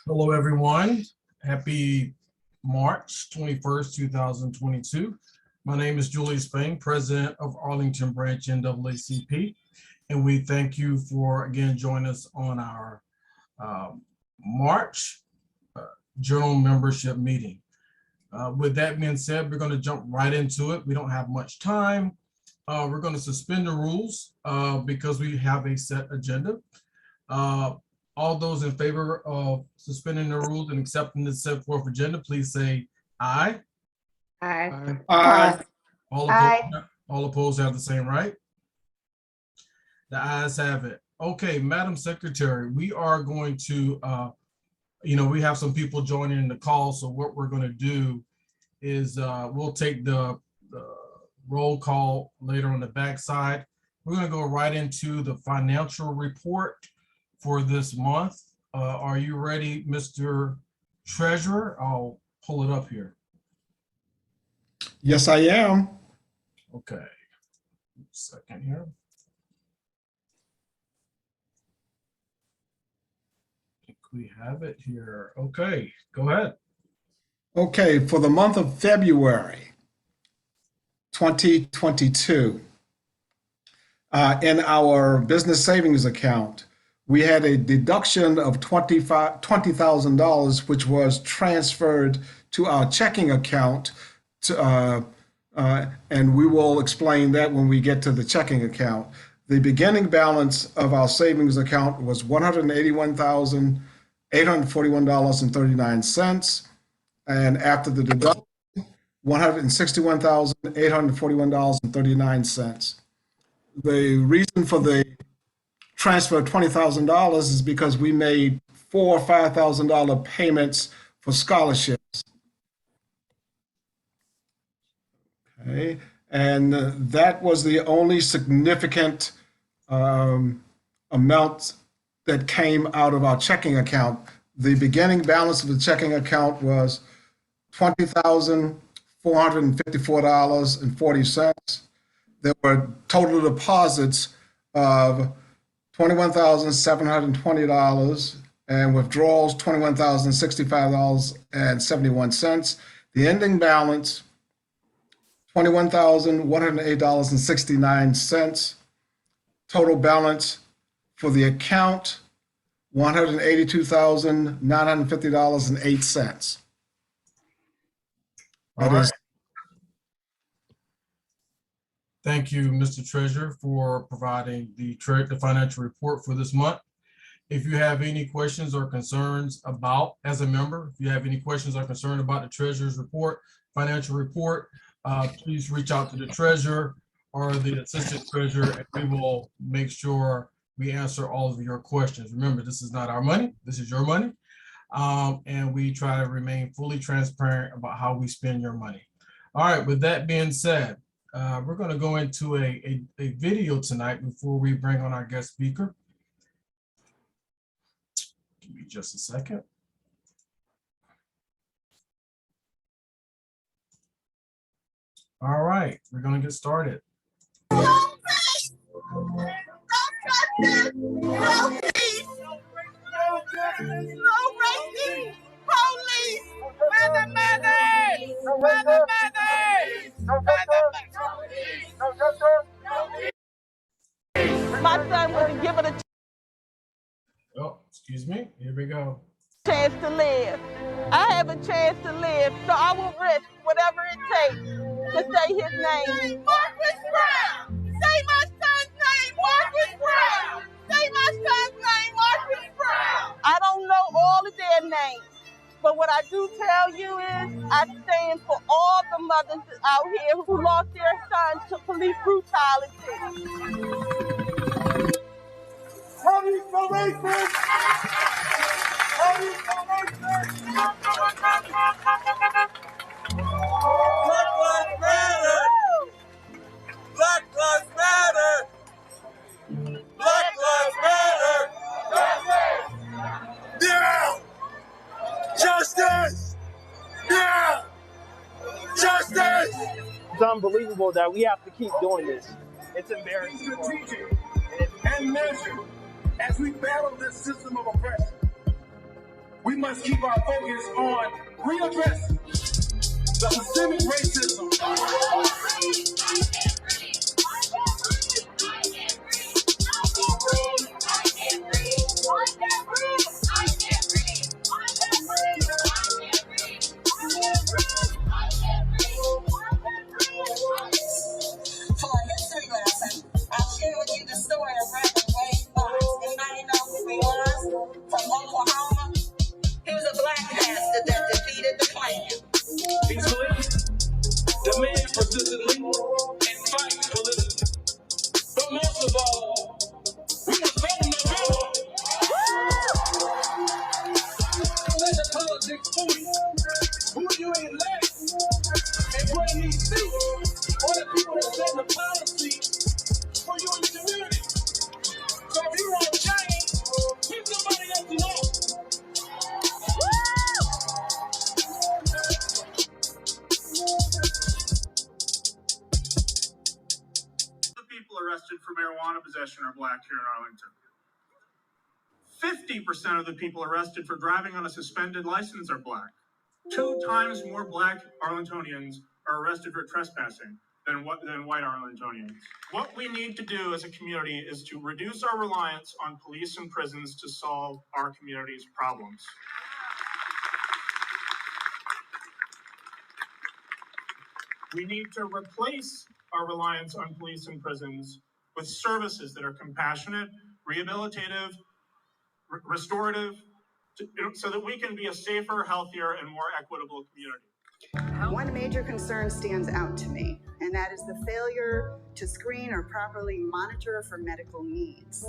Hello, everyone. Happy March 21st, 2022. My name is Julius, President of Arlington Branch NAACP, and we thank you for, again, joining us on our March Journal membership meeting. With that being said, we're going to jump right into it. We don't have much time. We're going to suspend the rules because we have a set agenda. All those in favor of suspending the rules and accepting the set forth agenda, please say aye. Aye. Aye. All opposed have the same right. The ayes have it. Okay, Madam Secretary, we are going to, we have some people joining the call. So what we're going to do is we'll take the roll call later on the backside. We're going to go right into the financial report for this month. Are you ready, Mr. Treasurer? I'll pull it up here. Yes, I am. Okay, second here. I think we have it here. Okay, go ahead. Okay, for the month of February 2022, in our business savings account, we had a deduction of $20,000, which was transferred to our checking account, and we will explain that when we get to the checking account. The beginning balance of our savings account was $181,841.39, and after the deduction, $161,841.39. The reason for the transfer of $20,000 is because we made $4,000 or $5,000 payments for scholarships. Okay, and that was the only significant amount that came out of our checking account. The beginning balance of the checking account was $20,454.40. There were total deposits of $21,720 and withdrawals $21,065.71. The ending balance $21,108.69. Total balance for the account $182,950.08. All right. Thank you, Mr. Treasurer, for providing the financial report for this month. If you have any questions or concerns about, as a member, if you have any questions or concern about the Treasurer's report, financial report, please reach out to the Treasurer or the Assistant Treasurer, and we will make sure we answer all of your questions. Remember, this is not our money, this is your money. And we try to remain fully transparent about how we spend your money. All right, with that being said, we're going to go into a video tonight before we bring on our guest speaker. Give me just a second. All right, we're going to get started. My son wasn't given a Oh, excuse me. Here we go. chance to live. I have a chance to live, so I will risk whatever it takes to say his name. Marcus Brown! Say my son's name, Marcus Brown! Say my son's name, Marcus Brown! I don't know all of their names, but what I do tell you is I stand for all the mothers out here who lost their sons to police brutality. Police for racists! Police for racists! Black Lives Matter! Black Lives Matter! Black Lives Matter! Now! Justice! Now! Justice! It's unbelievable that we have to keep doing this. It's embarrassing. Strategic and measured as we battle this system of oppression. We must keep our focus on readdressing the systemic racism. For a history lesson, I'll share with you the story of Reverend Wayne Fox. Anybody know who he was? From Oklahoma. He was a black pastor that defeated the Klan. Peacefully, demand persistently, and fight politically. But most of all, we must vote in November. Let the politics fool you. Who you elect and bring these seats are the people that set the policy for you in the community. So if you want change, pick somebody else to know. The people arrested for marijuana possession are black here in Arlington. 50% of the people arrested for driving on a suspended license are black. 2 times more black Arlingtonians are arrested for trespassing than white Arlingtonians. What we need to do as a community is to reduce our reliance on police and prisons to solve our community's problems. We need to replace our reliance on police and prisons with services that are compassionate, rehabilitative, restorative, so that we can be a safer, healthier, and more equitable community. One major concern stands out to me, and that is the failure to screen or properly monitor for medical needs,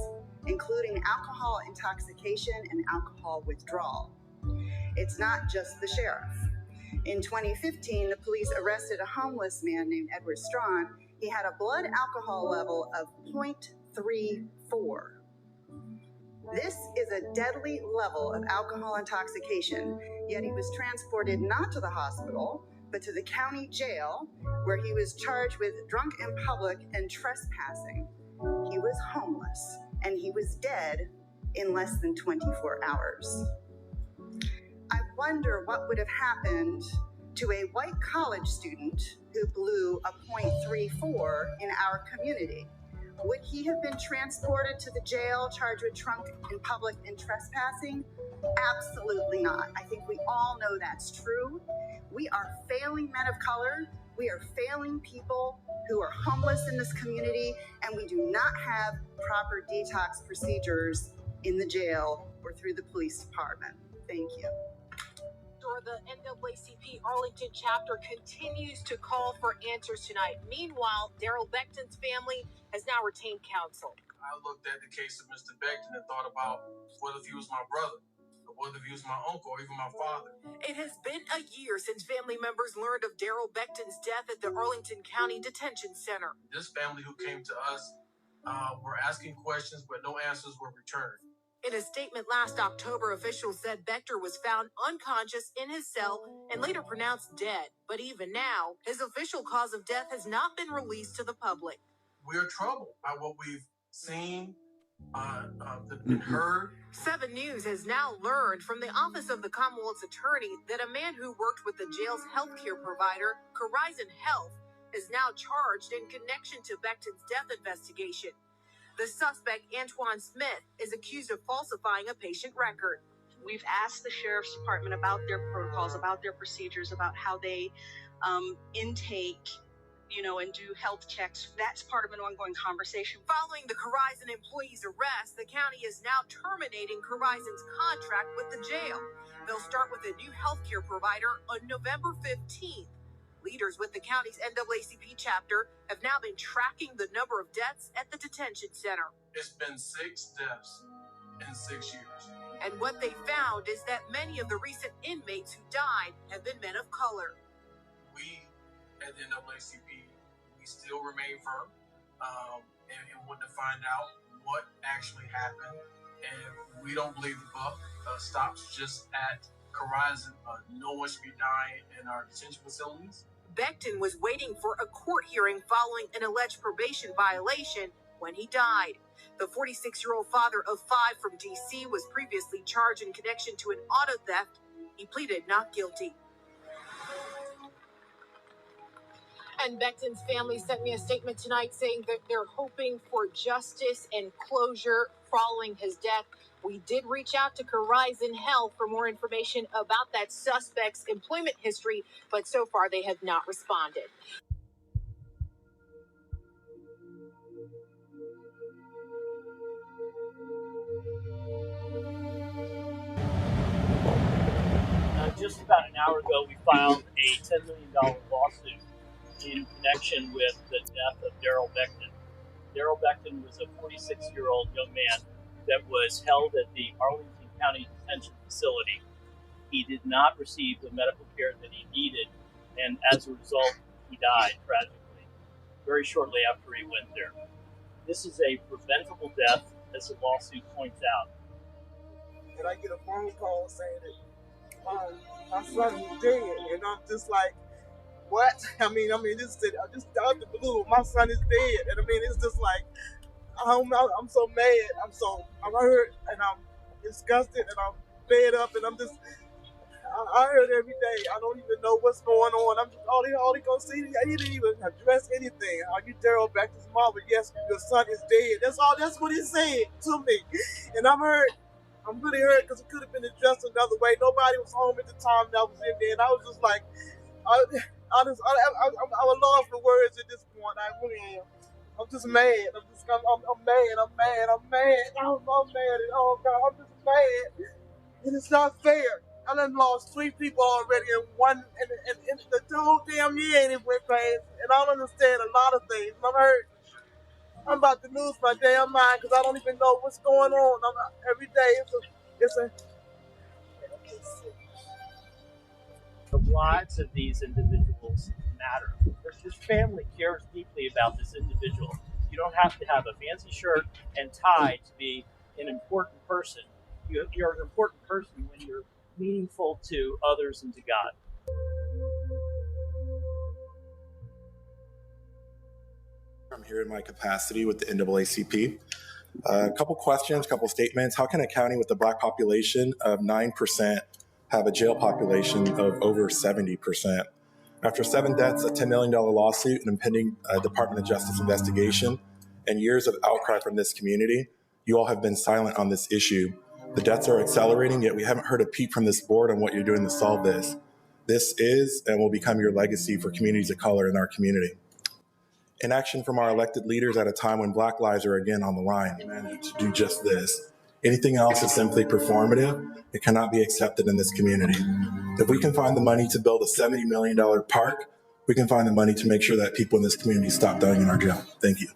including alcohol intoxication and alcohol withdrawal. It's not just the sheriff. In 2015, the police arrested a homeless man named Edward Strawn. He had a blood alcohol level of 0.34. This is a deadly level of alcohol intoxication, yet he was transported not to the hospital, but to the county jail, where he was charged with drunk in public and trespassing. He was homeless, and he was dead in less than 24 hours. I wonder what would have happened to a white college student who blew a 0.34 in our community. Would he have been transported to the jail charged with drunk in public and trespassing? Absolutely not. I think we all know that's true. We are failing men of color. We are failing people who are homeless in this community, and we do not have proper detox procedures in the jail or through the police department. Thank you. The NAACP Arlington chapter continues to call for answers tonight. Meanwhile, Daryl Becton's family has now retained counsel. I looked at the case of Mr. Becton and thought about what if he was my brother, or what if he was my uncle, or even my father. It has been a year since family members learned of Daryl Becton's death at the Arlington County Detention Center. This family who came to us were asking questions, but no answers were returned. In a statement last October, officials said Bector was found unconscious in his cell and later pronounced dead. But even now, his official cause of death has not been released to the public. We are troubled by what we've seen and heard. 7 News has now learned from the Office of the Commonwealth's Attorney that a man who worked with the jail's healthcare provider, Horizon Health, is now charged in connection to Becton's death investigation. The suspect, Antoine Smith, is accused of falsifying a patient record. We've asked the Sheriff's Department about their protocols, about their procedures, about how they intake, and do health checks. That's part of an ongoing conversation. Following the Horizon employee's arrest, the county is now terminating Horizon's contract with the jail. They'll start with a new healthcare provider on November 15th. Leaders with the county's NAACP chapter have now been tracking the number of deaths at the detention center. It's been 6 deaths in 6 years. And what they found is that many of the recent inmates who died have been men of color. We at the NAACP, we still remain firm and want to find out what actually happened. And we don't believe the buck stops just at Horizon. No one should be dying in our detention facilities. Becton was waiting for a court hearing following an alleged probation violation when he died. The 46-year-old father of 5 from D.C. was previously charged in connection to an auto theft. He pleaded not guilty. And Becton's family sent me a statement tonight saying that they're hoping for justice and closure following his death. We did reach out to Horizon Health for more information about that suspect's employment history, but so far they have not responded. Just about an hour ago, we filed a $10 million lawsuit in connection with the death of Daryl Becton. Daryl Becton was a 46-year-old young man that was held at the Arlington County Detention Facility. He did not receive the medical care that he needed, and as a result, he died tragically very shortly after he went there. This is a preventable death, as the lawsuit points out. And I get a phone call saying that my son is dead, and I'm just like, what? I mean, this is just out the blue. My son is dead, and I mean, it's just like, I'm so mad. I'm hurt, and I'm disgusted, and I'm fed up, and I hurt every day. I don't even know what's going on. I'm just all he gonna see. He didn't even address anything. Are you Daryl Becton's mom? But yes, your son is dead. That's all. That's what he said to me, and I'm hurt. I'm really hurt because it could have been addressed another way. Nobody was home at the time that I was in there, and I was just like, I'm lost for words at this point. I really am. I'm just mad. I'm mad. I'm mad. I'm mad. I'm mad. Oh God, I'm just mad. And it's not fair. I done lost 3 people already in one, and the whole damn year ain't even went past. And I don't understand a lot of things. I'm hurt. I'm about to lose my damn mind because I don't even know what's going on. Every day it's a. The lives of these individuals matter. This family cares deeply about this individual. You don't have to have a fancy shirt and tie to be an important person. You're an important person when you're meaningful to others and to God. I'm here in my capacity with the NAACP. A couple questions, couple statements. How can a county with a Black population of 9% have a jail population of over 70%? After 7 deaths, a $10 million lawsuit, an impending Department of Justice investigation, and years of outcry from this community, you all have been silent on this issue. The deaths are accelerating, yet we haven't heard a peep from this board on what you're doing to solve this. This is and will become your legacy for communities of color in our community. Inaction from our elected leaders at a time when Black lives are again on the line. We managed to do just this. Anything else is simply performative. It cannot be accepted in this community. If we can find the money to build a $70 million park, we can find the money to make sure that people in this community stop dying in our jail. Thank you.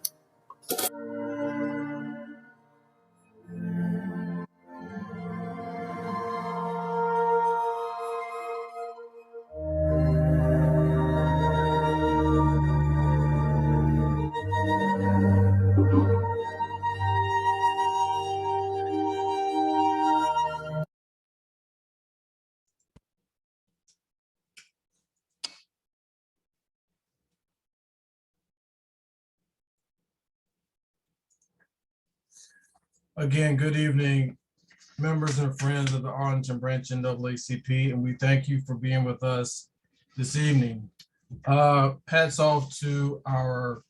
Again, good evening, members and friends of the Arlington Branch NAACP, and we thank you for being with us this evening. Hats off to our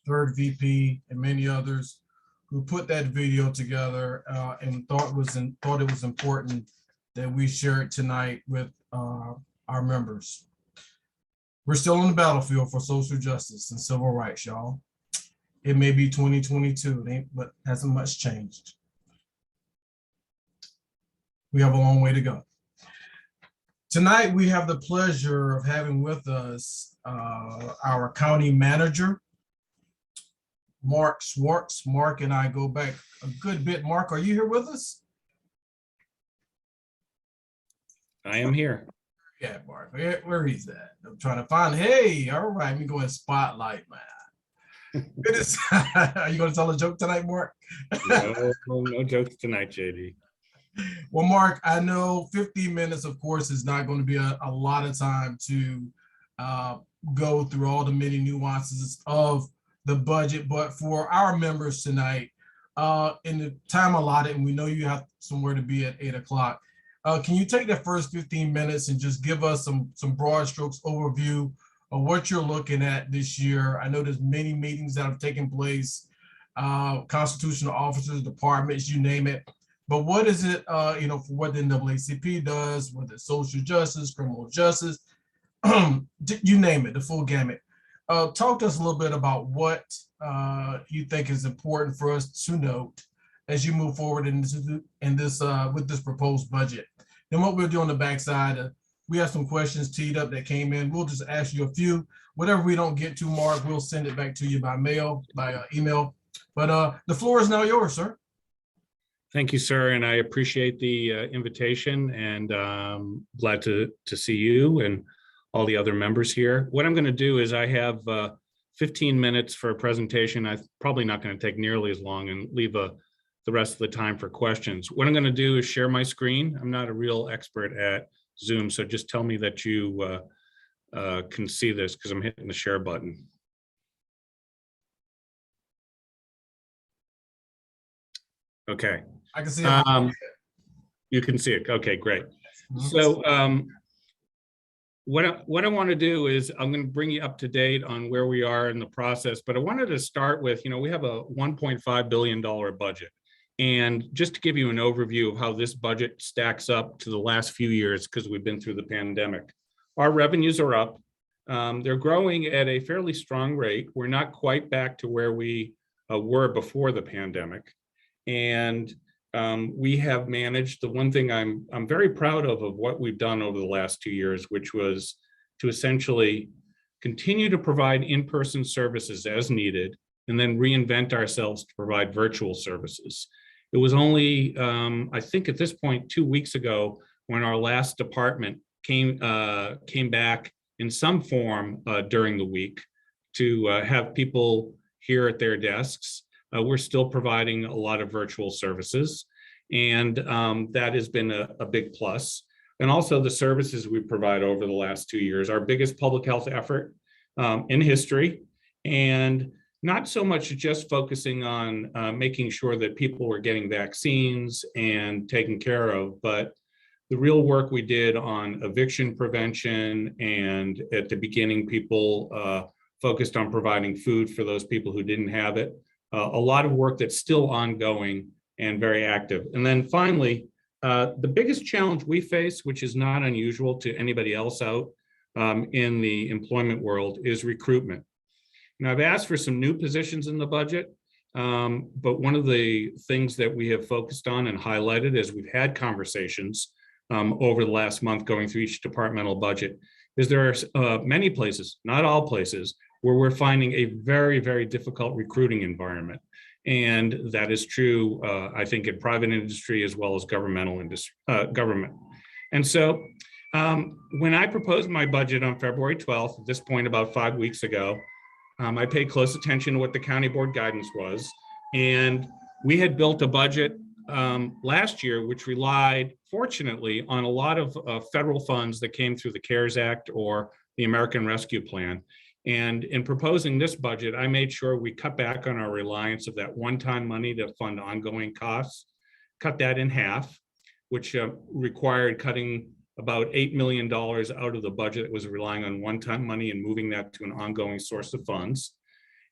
third VP and many others who put that video together and thought it was important that we share it tonight with our members. We're still on the battlefield for social justice and civil rights, y'all. It may be 2022, but hasn't much changed. We have a long way to go. Tonight, we have the pleasure of having with us our county manager, Mark Schwartz. Mark and I go back a good bit. Mark, are you here with us? I am here. Yeah, Mark, where he's at? I'm trying to find, hey, all right, let me go in spotlight, man. Goodness. Are you going to tell a joke tonight, Mark? No jokes tonight, JD. Well, Mark, I know 15 minutes, of course, is not going to be a lot of time to go through all the many nuances of the budget, but for our members tonight, in the time allotted, and we know you have somewhere to be at 8 o'clock, can you take the first 15 minutes and just give us some broad strokes overview of what you're looking at this year? I know there's many meetings that have taken place, constitutional officers, departments, you name it. But what is it, for what the NAACP does, whether it's social justice, criminal justice, you name it, the full gamut. Talk to us a little bit about what you think is important for us to note as you move forward in this with this proposed budget. Then what we'll do on the backside, we have some questions teed up that came in. We'll just ask you a few. Whatever we don't get to, Mark, we'll send it back to you by mail, by email. But the floor is now yours, sir. Thank you, sir, and I appreciate the invitation, and glad to see you and all the other members here. What I'm going to do is I have 15 minutes for a presentation. I'm probably not going to take nearly as long, and leave the rest of the time for questions. What I'm going to do is share my screen. I'm not a real expert at Zoom, so just tell me that you can see this, because I'm hitting the share button. Okay. I can see it. You can see it. Okay, great. So what I want to do is I'm going to bring you up to date on where we are in the process, but I wanted to start with, we have a $1.5 billion budget. And just to give you an overview of how this budget stacks up to the last few years, because we've been through the pandemic. Our revenues are up. They're growing at a fairly strong rate. We're not quite back to where we were before the pandemic. And we have managed, the one thing I'm very proud of what we've done over the last 2 years, which was to essentially continue to provide in-person services as needed, and then reinvent ourselves to provide virtual services. It was only, I think at this point, 2 weeks ago, when our last department came back in some form during the week to have people here at their desks. We're still providing a lot of virtual services, and that has been a big plus. And also the services we provide over the last 2 years, our biggest public health effort in history, and not so much just focusing on making sure that people were getting vaccines and taken care of, but the real work we did on eviction prevention, and at the beginning, people focused on providing food for those people who didn't have it. A lot of work that's still ongoing and very active. And then finally, the biggest challenge we face, which is not unusual to anybody else out in the employment world, is recruitment. Now, I've asked for some new positions in the budget, but one of the things that we have focused on and highlighted as we've had conversations over the last month going through each departmental budget is there are many places, not all places, where we're finding a very, very difficult recruiting environment. And that is true, I think, in private industry as well as governmental industry, government. And so when I proposed my budget on February 12th, at this point about 5 weeks ago, I paid close attention to what the county board guidance was. And we had built a budget last year, which relied, fortunately, on a lot of federal funds that came through the CARES Act or the American Rescue Plan. And in proposing this budget, I made sure we cut back on our reliance of that one-time money to fund ongoing costs, cut that in half, which required cutting about $8 million out of the budget that was relying on one-time money and moving that to an ongoing source of funds.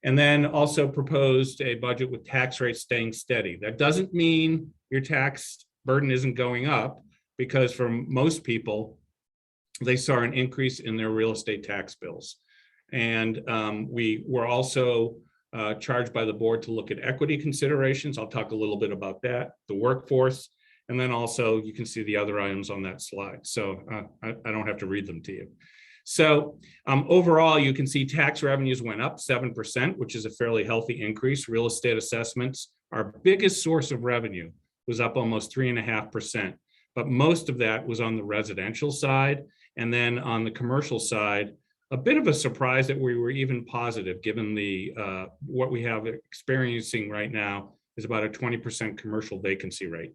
And then also proposed a budget with tax rates staying steady. That doesn't mean your tax burden isn't going up, because for most people, they saw an increase in their real estate tax bills. And we were also charged by the board to look at equity considerations. I'll talk a little bit about that, the workforce, and then also you can see the other items on that slide. So I don't have to read them to you. So overall, you can see tax revenues went up 7%, which is a fairly healthy increase. Real estate assessments, our biggest source of revenue, was up almost 3.5%. But most of that was on the residential side. And then on the commercial side, a bit of a surprise that we were even positive, given the what we have experiencing right now is about a 20% commercial vacancy rate.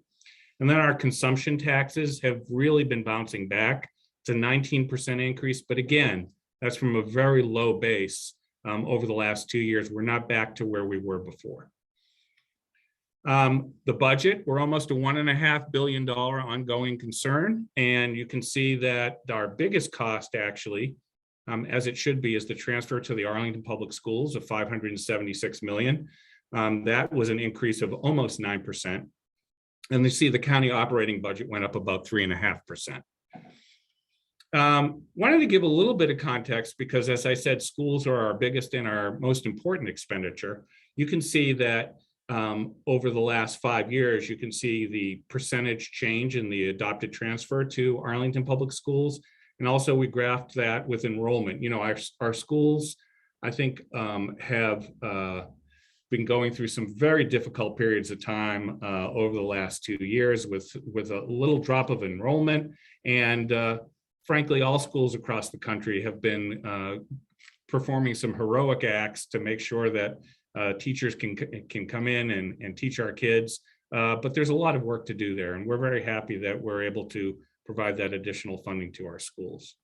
And then our consumption taxes have really been bouncing back. It's a 19% increase, but again, that's from a very low base over the last 2 years. We're not back to where we were before. The budget, we're almost a $1.5 billion ongoing concern. And you can see that our biggest cost actually, as it should be, is the transfer to the Arlington Public Schools of $576 million. That was an increase of almost 9%. And you see the county operating budget went up about 3.5%. Wanted to give a little bit of context because, as I said, schools are our biggest and our most important expenditure. You can see that over the last 5 years, you can see the percentage change in the adopted transfer to Arlington Public Schools. And also we graphed that with enrollment. You know, our schools, I think, have been going through some very difficult periods of time over the last 2 years with a little drop of enrollment. And frankly, all schools across the country have been performing some heroic acts to make sure that teachers can come in and teach our kids. But there's a lot of work to do there. And we're very happy that we're able to provide that additional funding to our schools.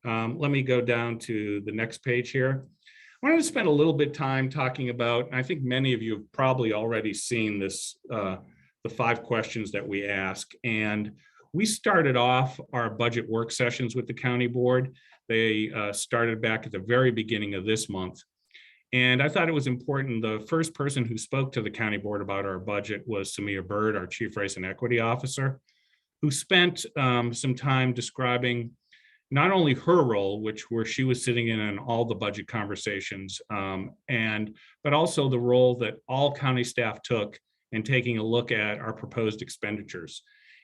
Let me go down to the next page here. I wanted to spend a little bit of time talking about, I think many of you have probably already seen this, the 5 questions that we ask. And we started off our budget work sessions with the county board. They started back at the very beginning of this month. And I thought it was important. The first person who spoke to the county board about our budget was Samia Bird, our Chief Race and Equity Officer, who spent some time describing not only her role, where she was sitting in on all the budget conversations, but also the role that all county staff took in taking a look at our proposed expenditures.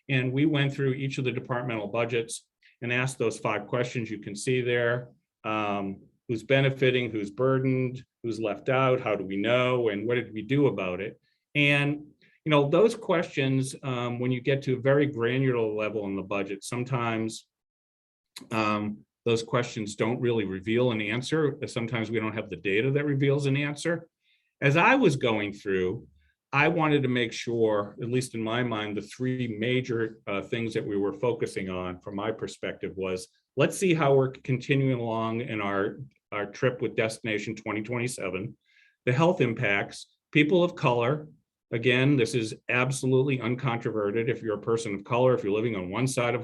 And we went through each of the departmental budgets and asked those 5 questions you can see there. Who's benefiting, who's burdened, who's left out, how do we know, and what did we do about it? And you know, those questions, when you get to a very granular level in the budget, sometimes those questions don't really reveal an answer. Sometimes we don't have the data that reveals an answer. As I was going through, I wanted to make sure, at least in my mind, the 3 major things that we were focusing on from my perspective was, let's see how we're continuing along in our trip with Destination 2027, the health impacts, people of color. Again, this is absolutely uncontroverted. If you're a person of color, if you're living on one side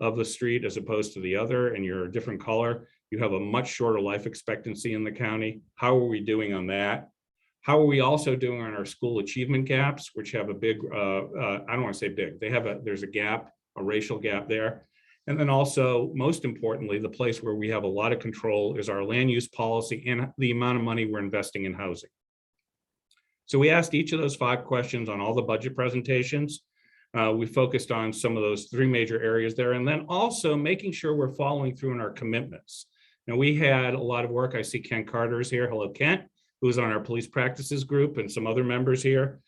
of the street as opposed to the other, and you're a different color, you have a much shorter life expectancy in the county. How are we doing on that? How are we also doing on our school achievement gaps, which have a big, I don't want to say big, there's a gap, a racial gap there. And then also, most importantly, the place where we have a lot of control is our land use policy and the amount of money we're investing in housing. So we asked each of those 5 questions on all the budget presentations. We focused on some of those 3 major areas there, and then also making sure we're following through on our commitments. Now, we had a lot of work. I see Kent Carter is here. Hello, Kent, who is on our police practices group, and some other members here.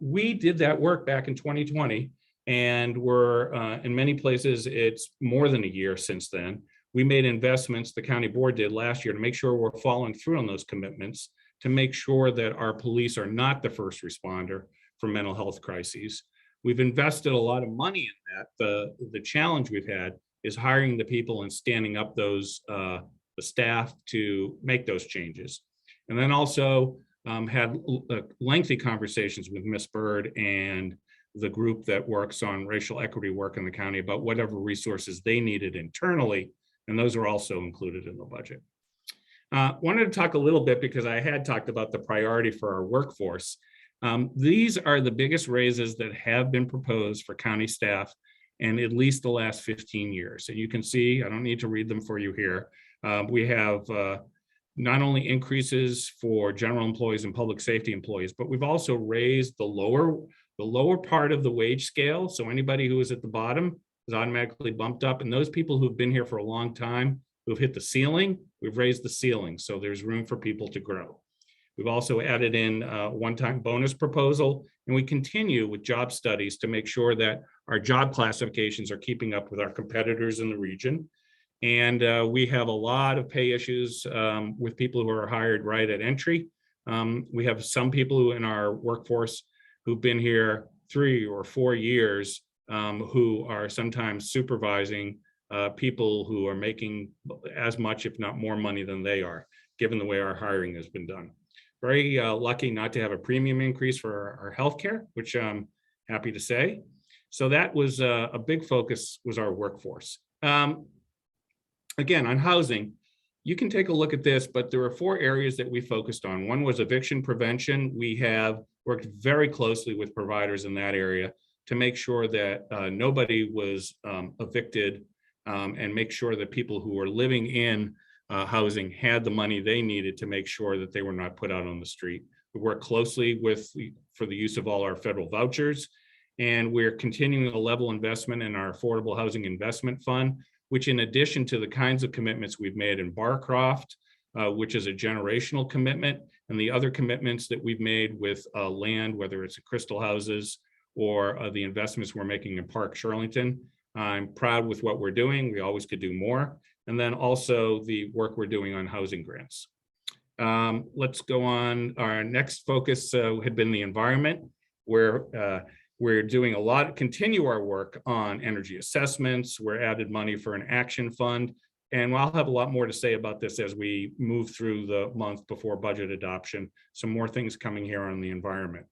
We did that work back in 2020. And we're in many places, it's more than a year since then. We made investments, the county board did last year, to make sure we're following through on those commitments, to make sure that our police are not the first responder for mental health crises. We've invested a lot of money in that. The challenge we've had is hiring the people and standing up those the staff to make those changes. And then also had lengthy conversations with Ms. Bird and the group that works on racial equity work in the county about whatever resources they needed internally, and those are also included in the budget. Wanted to talk a little bit, because I had talked about the priority for our workforce. These are the biggest raises that have been proposed for county staff in at least the last 15 years. And you can see, I don't need to read them for you here. We have not only increases for general employees and public safety employees, but we've also raised the lower part of the wage scale. So anybody who is at the bottom is automatically bumped up. And those people who've been here for a long time, who've hit the ceiling, we've raised the ceiling. So there's room for people to grow. We've also added in a one-time bonus proposal, and we continue with job studies to make sure that our job classifications are keeping up with our competitors in the region. And we have a lot of pay issues with people who are hired right at entry. We have some people who in our workforce who've been here 3 or 4 years who are sometimes supervising people who are making as much, if not more money than they are. given the way our hiring has been done. Very lucky not to have a premium increase for our healthcare, which I'm happy to say. So that was a big focus, was our workforce. Again, on housing, you can take a look at this, but there were 4 areas that we focused on. One was eviction prevention. We have worked very closely with providers in that area to make sure that nobody was evicted, and make sure that people who were living in housing had the money they needed to make sure that they were not put out on the street. We work closely for the use of all our federal vouchers, and we're continuing a level investment in our Affordable Housing Investment Fund, which, in addition to the kinds of commitments we've made in Barcroft, which is a generational commitment, and the other commitments that we've made with land, whether it's Crystal Houses or the investments we're making in Park Shirlington. I'm proud with what we're doing. We always could do more. And then also the work we're doing on housing grants. Let's go on. Our next focus had been the environment, where we're doing a lot, continue our work on energy assessments. We're added money for an action fund. And I'll have a lot more to say about this as we move through the month before budget adoption. Some more things coming here on the environment.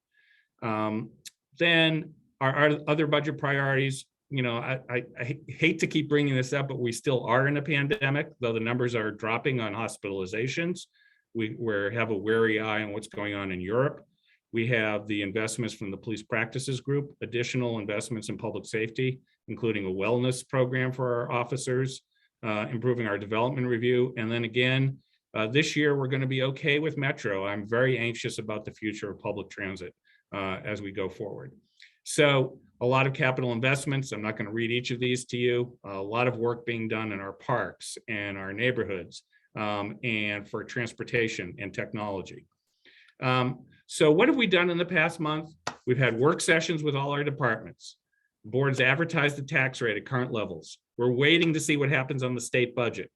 Then our other budget priorities, you know, I hate to keep bringing this up, but we still are in a pandemic, though the numbers are dropping on hospitalizations. We have a wary eye on what's going on in Europe. We have the investments from the police practices group, additional investments in public safety, including a wellness program for our officers, improving our development review. And then again, this year, we're going to be okay with Metro. I'm very anxious about the future of public transit as we go forward. So a lot of capital investments. I'm not going to read each of these to you. A lot of work being done in our parks and our neighborhoods, and for transportation and technology. So what have we done in the past month? We've had work sessions with all our departments. Boards advertised the tax rate at current levels. We're waiting to see what happens on the state budget.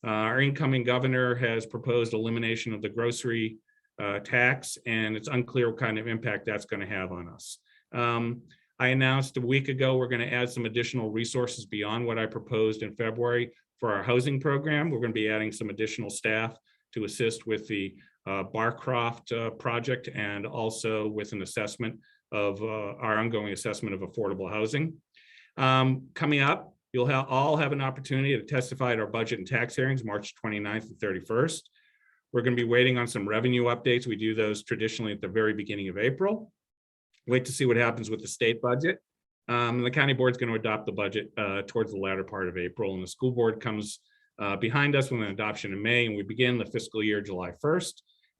Our incoming governor has proposed elimination of the grocery tax, and it's unclear what kind of impact that's going to have on us. I announced a week ago we're going to add some additional resources beyond what I proposed in February for our housing program. We're going to be adding some additional staff to assist with the Barcroft project, and also with an assessment of our ongoing assessment of affordable housing. Coming up, you'll all have an opportunity to testify at our budget and tax hearings, March 29th and 31st. We're going to be waiting on some revenue updates. We do those traditionally at the very beginning of April. Wait to see what happens with the state budget. The county board is going to adopt the budget towards the latter part of April, and the school board comes behind us with an adoption in May, and we begin the fiscal year July 1st.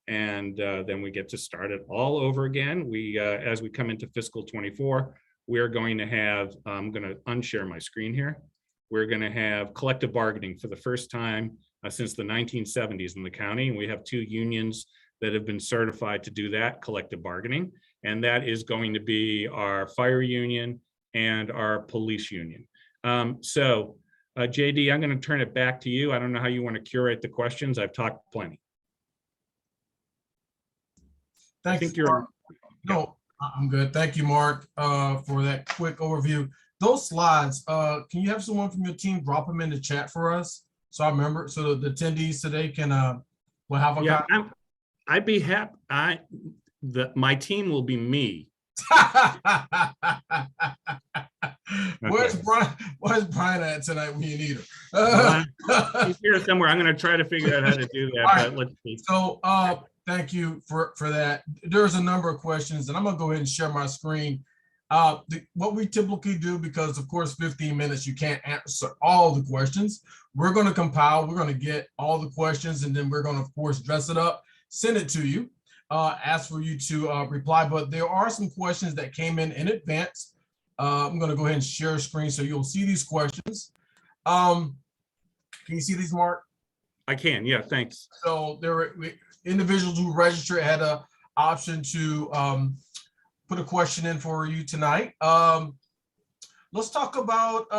And then we get to start it all over again. As we come into fiscal 24, we're going to have, I'm going to unshare my screen here. We're going to have collective bargaining for the first time since the 1970s in the county. And we have 2 unions that have been certified to do that collective bargaining. And that is going to be our fire union and our police union. So JD, I'm going to turn it back to you. I don't know how you want to curate the questions. I've talked plenty. Thank you, Mark. No, I'm good. Thank you, Mark, for that quick overview. Those slides, can you have someone from your team drop them in the chat for us? So I remember, so the attendees today can, will have a copy. I'd be happy. My team will be me. Where's Brian at tonight when you need him? He's here somewhere. I'm going to try to figure out how to do that. But let's see. So thank you for that. There's a number of questions, and I'm going to go ahead and share my screen. What we typically do, because of course 15 minutes you can't answer all the questions, we're going to compile, we're going to get all the questions, and then we're going to of course dress it up, send it to you, ask for you to reply. But there are some questions that came in advance. I'm going to go ahead and share a screen so you'll see these questions. Can you see these, Mark? I can, yeah, thanks. So there were individuals who registered had an option to put a question in for you tonight. Let's talk about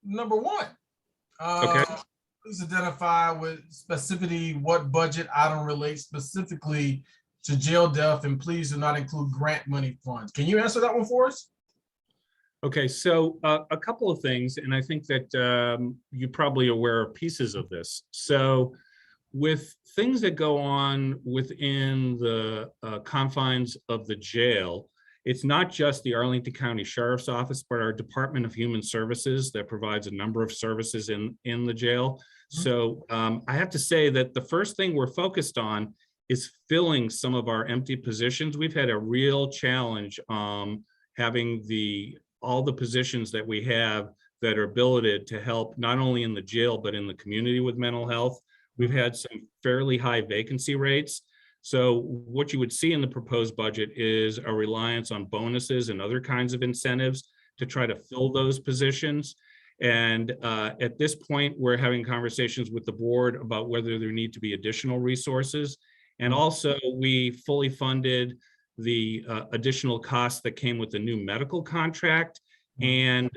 number 1. Okay. Please identify with specificity what budget item relates specifically to jail death, and please do not include grant money funds. Can you answer that one for us? Okay, so a couple of things, and I think that you're probably aware of pieces of this. So with things that go on within the confines of the jail, it's not just the Arlington County Sheriff's Office, but our Department of Human Services that provides a number of services in the jail. So I have to say that the first thing we're focused on is filling some of our empty positions. We've had a real challenge having all the positions that we have that are billeted to help not only in the jail, but in the community with mental health. We've had some fairly high vacancy rates. So what you would see in the proposed budget is a reliance on bonuses and other kinds of incentives to try to fill those positions. And at this point, we're having conversations with the board about whether there need to be additional resources. And also, we fully funded the additional costs that came with the new medical contract, and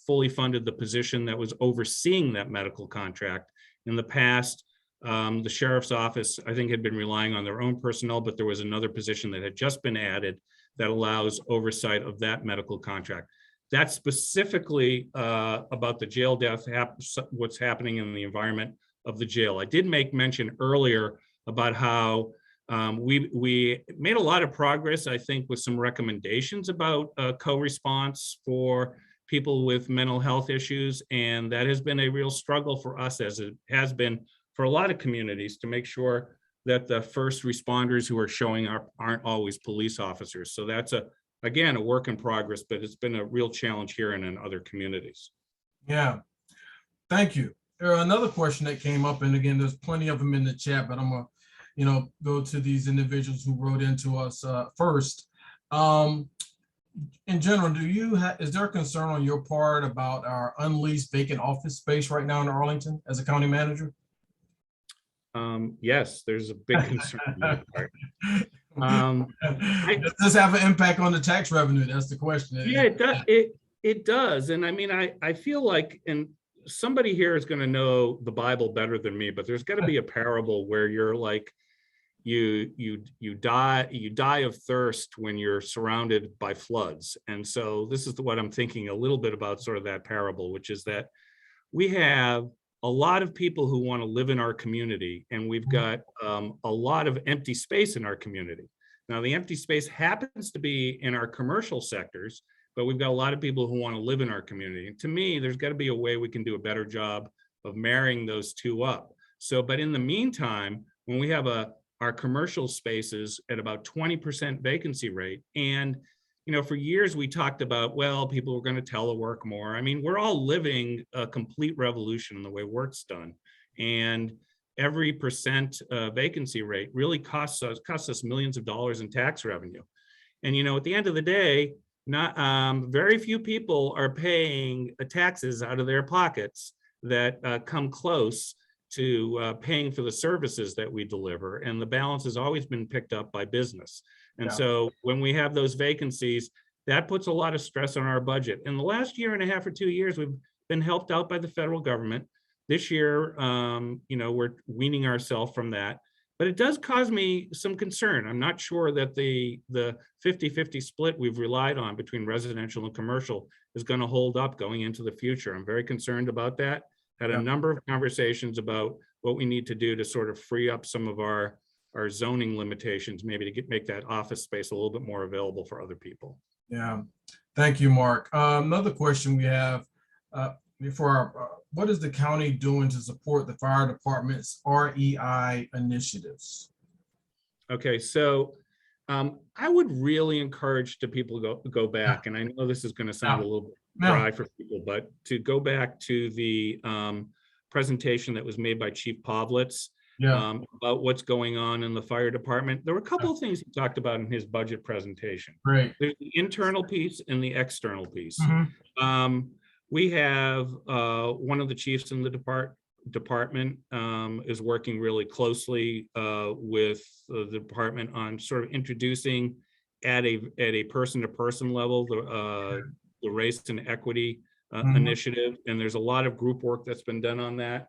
fully funded the position that was overseeing that medical contract. In the past, the sheriff's office, I think, had been relying on their own personnel, but there was another position that had just been added that allows oversight of that medical contract. That's specifically about the jail death, what's happening in the environment of the jail. I did make mention earlier about how we made a lot of progress, I think, with some recommendations about co-response for people with mental health issues. And that has been a real struggle for us, as it has been for a lot of communities, to make sure that the first responders who are showing up aren't always police officers. So that's again, a work in progress, but it's been a real challenge here and in other communities. Yeah, thank you. Another question that came up, and again, there's plenty of them in the chat, but I'm gonna, go to these individuals who wrote into us first. In general, is there a concern on your part about our unleased vacant office space right now in Arlington as a county manager? Yes, there's a big concern on that part. Does this have an impact on the tax revenue? That's the question. Yeah, it does. And I mean, I feel like, and somebody here is going to know the Bible better than me, but there's got to be a parable where you're like, you die of thirst when you're surrounded by floods. And so this is what I'm thinking a little bit about, sort of that parable, which is that we have a lot of people who want to live in our community, and we've got a lot of empty space in our community. Now, the empty space happens to be in our commercial sectors, but we've got a lot of people who want to live in our community. And to me, there's got to be a way we can do a better job of marrying those two up. So, but in the meantime, when we have our commercial spaces at about 20% vacancy rate, and for years we talked about, well, people were going to telework more. I mean, we're all living a complete revolution in the way work's done, and every percent vacancy rate really costs us millions of dollars in tax revenue. And at the end of the day, not very few people are paying taxes out of their pockets that come close to paying for the services that we deliver, and the balance has always been picked up by business. And so when we have those vacancies, that puts a lot of stress on our budget. In the last year and a half or 2 years, we've been helped out by the federal government. This year, we're weaning ourselves from that, but it does cause me some concern. I'm not sure that the 50-50 split we've relied on between residential and commercial is going to hold up going into the future. I'm very concerned about that. Had a number of conversations about what we need to do to sort of free up some of our zoning limitations, maybe to make that office space a little bit more available for other people. Yeah, thank you, Mark. Another question we have what is the county doing to support the fire department's REI initiatives? Okay, so I would really encourage the people to go back, and I know this is going to sound a little bit dry for people, but to go back to the presentation that was made by Chief Pavlitz about what's going on in the fire department. There were a couple of things he talked about in his budget presentation. Right. There's the internal piece and the external piece. We have one of the chiefs in the department is working really closely with the department on sort of introducing at a person-to-person level the race and equity initiative, and there's a lot of group work that's been done on that.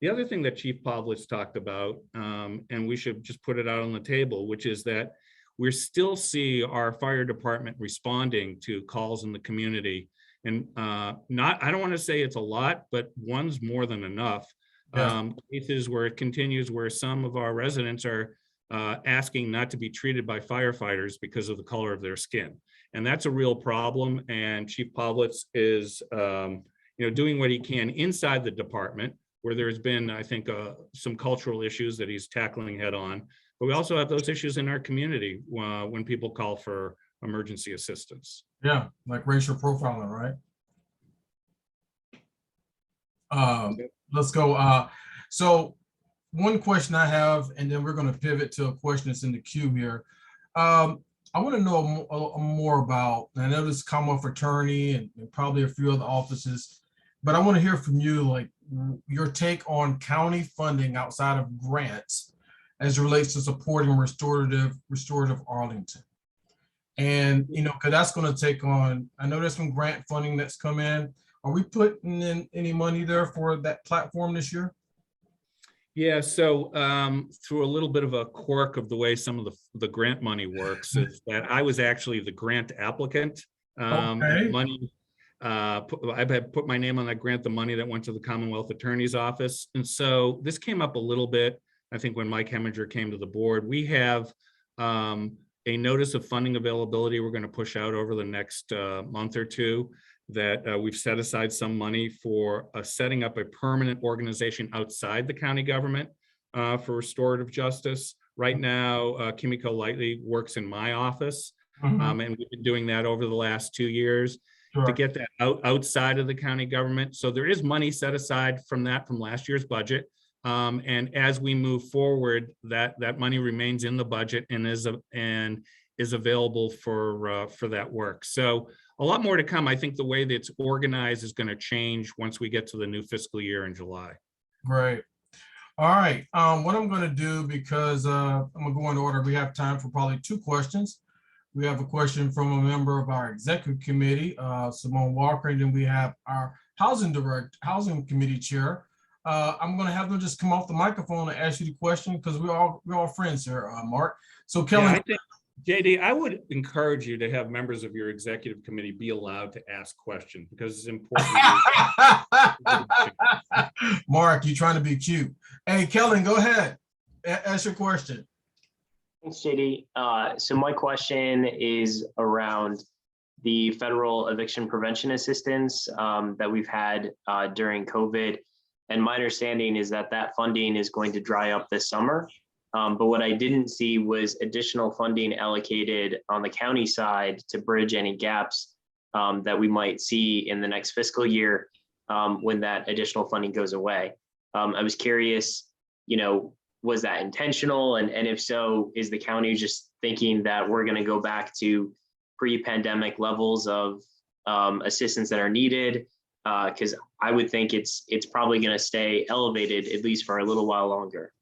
The other thing that Chief Pavlitz talked about, and we should just put it out on the table, which is that we still see our fire department responding to calls in the community. And I don't want to say it's a lot, but one's more than enough Yeah. Cases where it continues, where some of our residents are asking not to be treated by firefighters because of the color of their skin. And that's a real problem. And Chief Pavlitz is doing what he can inside the department, where there's been, I think, some cultural issues that he's tackling head on. But we also have those issues in our community when people call for emergency assistance. Yeah, like racial profiling, right? Let's go. So one question I have, and then we're going to pivot to a question that's in the queue here. I want to know more about, and I know this Commonwealth Attorney and probably a few other offices, but I want to hear from you, like your take on county funding outside of grants as it relates to supporting restorative Arlington. And, because that's going to take on, I know there's some grant funding that's come in. Are we putting in any money there for that platform this year? Yeah, so through a little bit of a quirk of the way some of the grant money works is that I was actually the grant applicant. Okay. Money, I had put my name on that grant, the money that went to the Commonwealth Attorney's Office. And so this came up a little bit, I think, when Mike Heminger came to the board. We have a notice of funding availability we're going to push out over the next month or two, that we've set aside some money for setting up a permanent organization outside the county government for restorative justice. Right now, Kimiko Lightly works in my office, and we've been doing that over the last 2 years to get that outside of the county government. So there is money set aside from last year's budget. And as we move forward, that money remains in the budget and is available for that work. So a lot more to come. I think the way that it's organized is going to change once we get to the new fiscal year in July. Great. All right. What I'm going to do, because I'm going to go in order, we have time for probably 2 questions. We have a question from a member of our executive committee, Simone Walker, and then we have our housing committee chair. I'm going to have them just come off the microphone and ask you the question, because we're all friends here, Mark. So Kellen. Yeah, I think, JD, I would encourage you to have members of your executive committee be allowed to ask questions, because it's important. Mark, you're trying to be cute. Hey, Kellen, go ahead. Ask your question. Thanks, JD. So my question is around the federal eviction prevention assistance that we've had during COVID. And my understanding is that funding is going to dry up this summer. But what I didn't see was additional funding allocated on the county side to bridge any gaps that we might see in the next fiscal year when that additional funding goes away. I was curious, was that intentional? And if so, is the county just thinking that we're going to go back to pre-pandemic levels of assistance that are needed? Because I would think it's probably going to stay elevated, at least for a little while longer.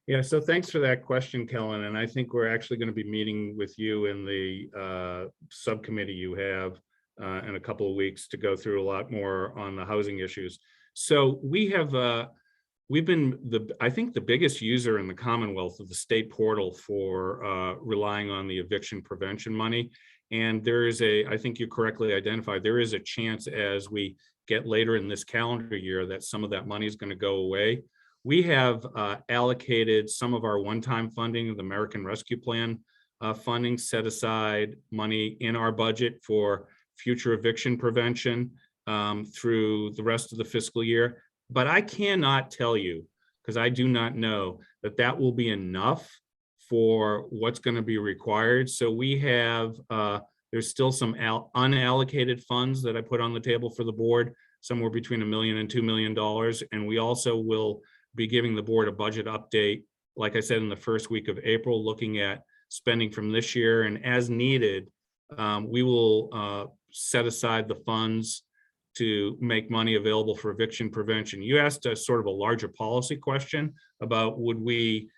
Yeah, so thanks for that question, Kellen. And I think we're actually going to be meeting with you in the subcommittee you have in a couple of weeks to go through a lot more on the housing issues. So we have, we've been, I think, the biggest user in the Commonwealth of the state portal for relying on the eviction prevention money. And there is I think you correctly identified, there is a chance as we get later in this calendar year that some of that money is going to go away. We have allocated some of our one-time funding of the American Rescue Plan funding, set aside money in our budget for future eviction prevention through the rest of the fiscal year. But I cannot tell you, because I do not know, that will be enough for what's going to be required. So we have, there's still some unallocated funds that I put on the table for the board, somewhere between $1 million and $2 million. And we also will be giving the board a budget update, like I said, in the first week of April, looking at spending from this year. And as needed, we will set aside the funds to make money available for eviction prevention. You asked a sort of a larger policy question about would we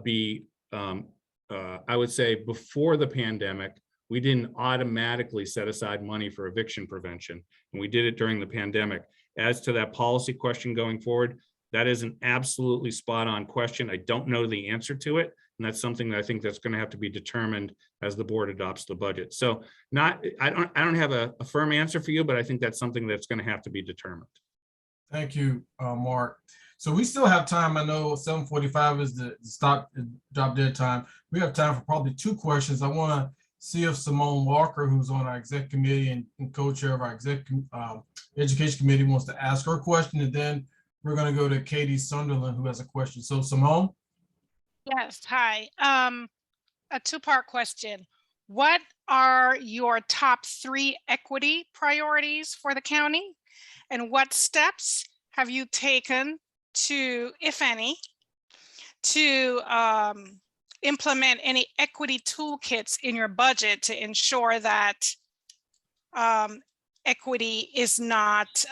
be, I would say before the pandemic, we didn't automatically set aside money for eviction prevention, and we did it during the pandemic. As to that policy question going forward, that is an absolutely spot on question. I don't know the answer to it. And that's something that I think that's going to have to be determined as the board adopts the budget. So I don't have a firm answer for you, but I think that's something that's going to have to be determined. Thank you, Mark. So we still have time. I know 7:45 is the drop dead time. We have time for probably 2 questions. I want to see if Simone Walker, who's on our exec committee and co-chair of our education committee, wants to ask her question, and then we're going to go to Katie Sunderland, who has a question. So Simone. Yes, hi. A 2-part question. What are your top 3 equity priorities for the county? And what steps have you taken to, if any, to implement any equity toolkits in your budget to ensure that equity is not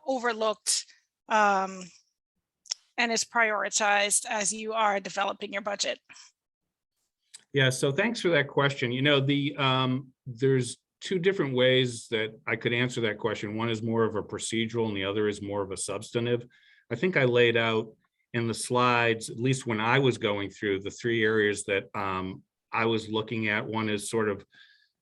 overlooked and is prioritized as you are developing your budget? Yeah, so thanks for that question. You know, there's 2 different ways that I could answer that question. One is more of a procedural and the other is more of a substantive. I think I laid out in the slides, at least when I was going through, the 3 areas that I was looking at. One is sort of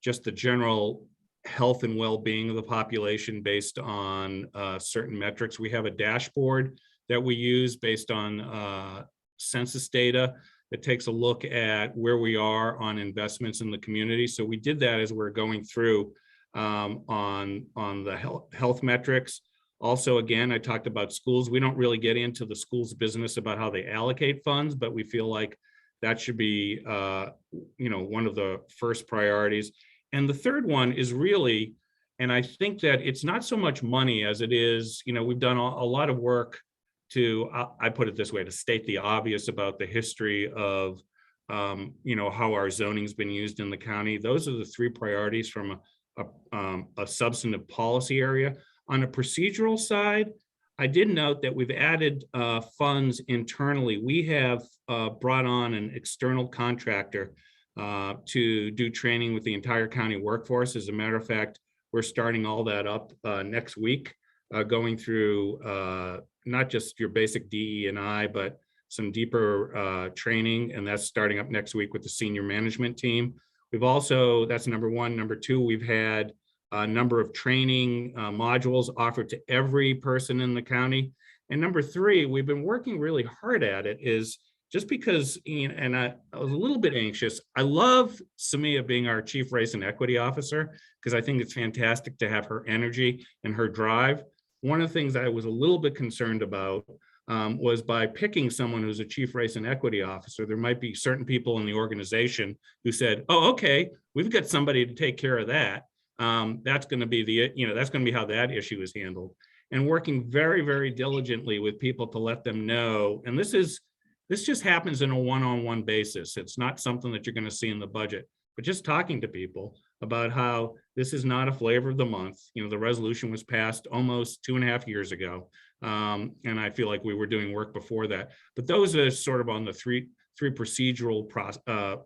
just the general health and well-being of the population based on certain metrics. We have a dashboard that we use based on census data that takes a look at where we are on investments in the community. So we did that as we're going through on the health metrics. Also, again, I talked about schools. We don't really get into the schools business about how they allocate funds, but we feel like that should be one of the first priorities. And the third one is really, and I think that it's not so much money as it is, we've done a lot of work to, I put it this way, to state the obvious about the history of, how our zoning's been used in the county. Those are the 3 priorities from a substantive policy area. On a procedural side, I did note that we've added funds internally. We have brought on an external contractor to do training with the entire county workforce. As a matter of fact, we're starting all that up next week, going through not just your basic DE&I, but some deeper training, and that's starting up next week with the senior management team. We've also, that's number 1. Number 2, we've had a number of training modules offered to every person in the county. And number 3, we've been working really hard at it, is just because, and I was a little bit anxious. I love Samia being our Chief Race and Equity Officer, because I think it's fantastic to have her energy and her drive. One of the things I was a little bit concerned about was by picking someone who's a Chief Race and Equity Officer, there might be certain people in the organization who said, oh, okay, we've got somebody to take care of that. That's going to be that's going to be how that issue is handled. And working very, very diligently with people to let them know, and this just happens in a one-on-one basis. It's not something that you're going to see in the budget, but just talking to people about how this is not a flavor of the month. The resolution was passed almost 2.5 years ago. And I feel like we were doing work before that, but those are sort of on the three procedural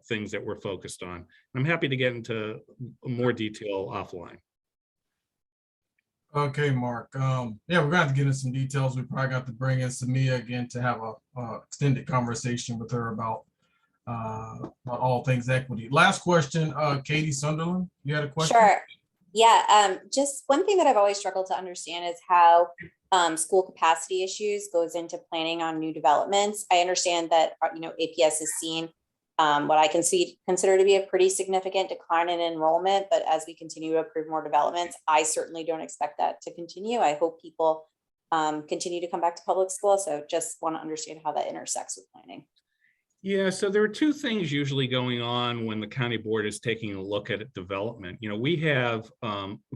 things that we're focused on. I'm happy to get into more detail offline. Okay, Mark. Yeah, we're going to have to get into some details. We probably got to bring in Samia again to have a extended conversation with her about all things equity. Last question, Katie Sunderland, you had a question? Sure. Yeah, just one thing that I've always struggled to understand is how school capacity issues goes into planning on new developments. I understand that, APS has seen what I can consider to be a pretty significant decline in enrollment, but as we continue to approve more developments, I certainly don't expect that to continue. I hope people continue to come back to public school. So just want to understand how that intersects with planning. Yeah, so there are 2 things usually going on when the county board is taking a look at development. We have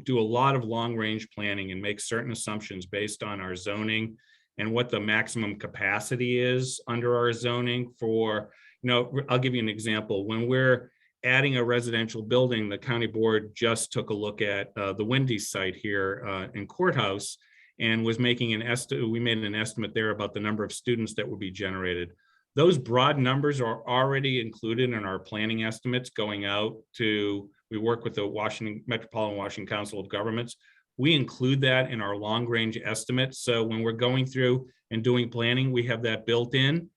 do a lot of long range planning and make certain assumptions based on our zoning and what the maximum capacity is under our zoning for, I'll give you an example. When we're adding a residential building, the county board just took a look at the Wendy's site here in Courthouse and was making an estimate. We made an estimate there about the number of students that would be generated. Those broad numbers are already included in our planning estimates going out to, we work with the Metropolitan Washington Council of Governments. We include that in our long range estimates. So when we're going through and doing planning, we have that built in.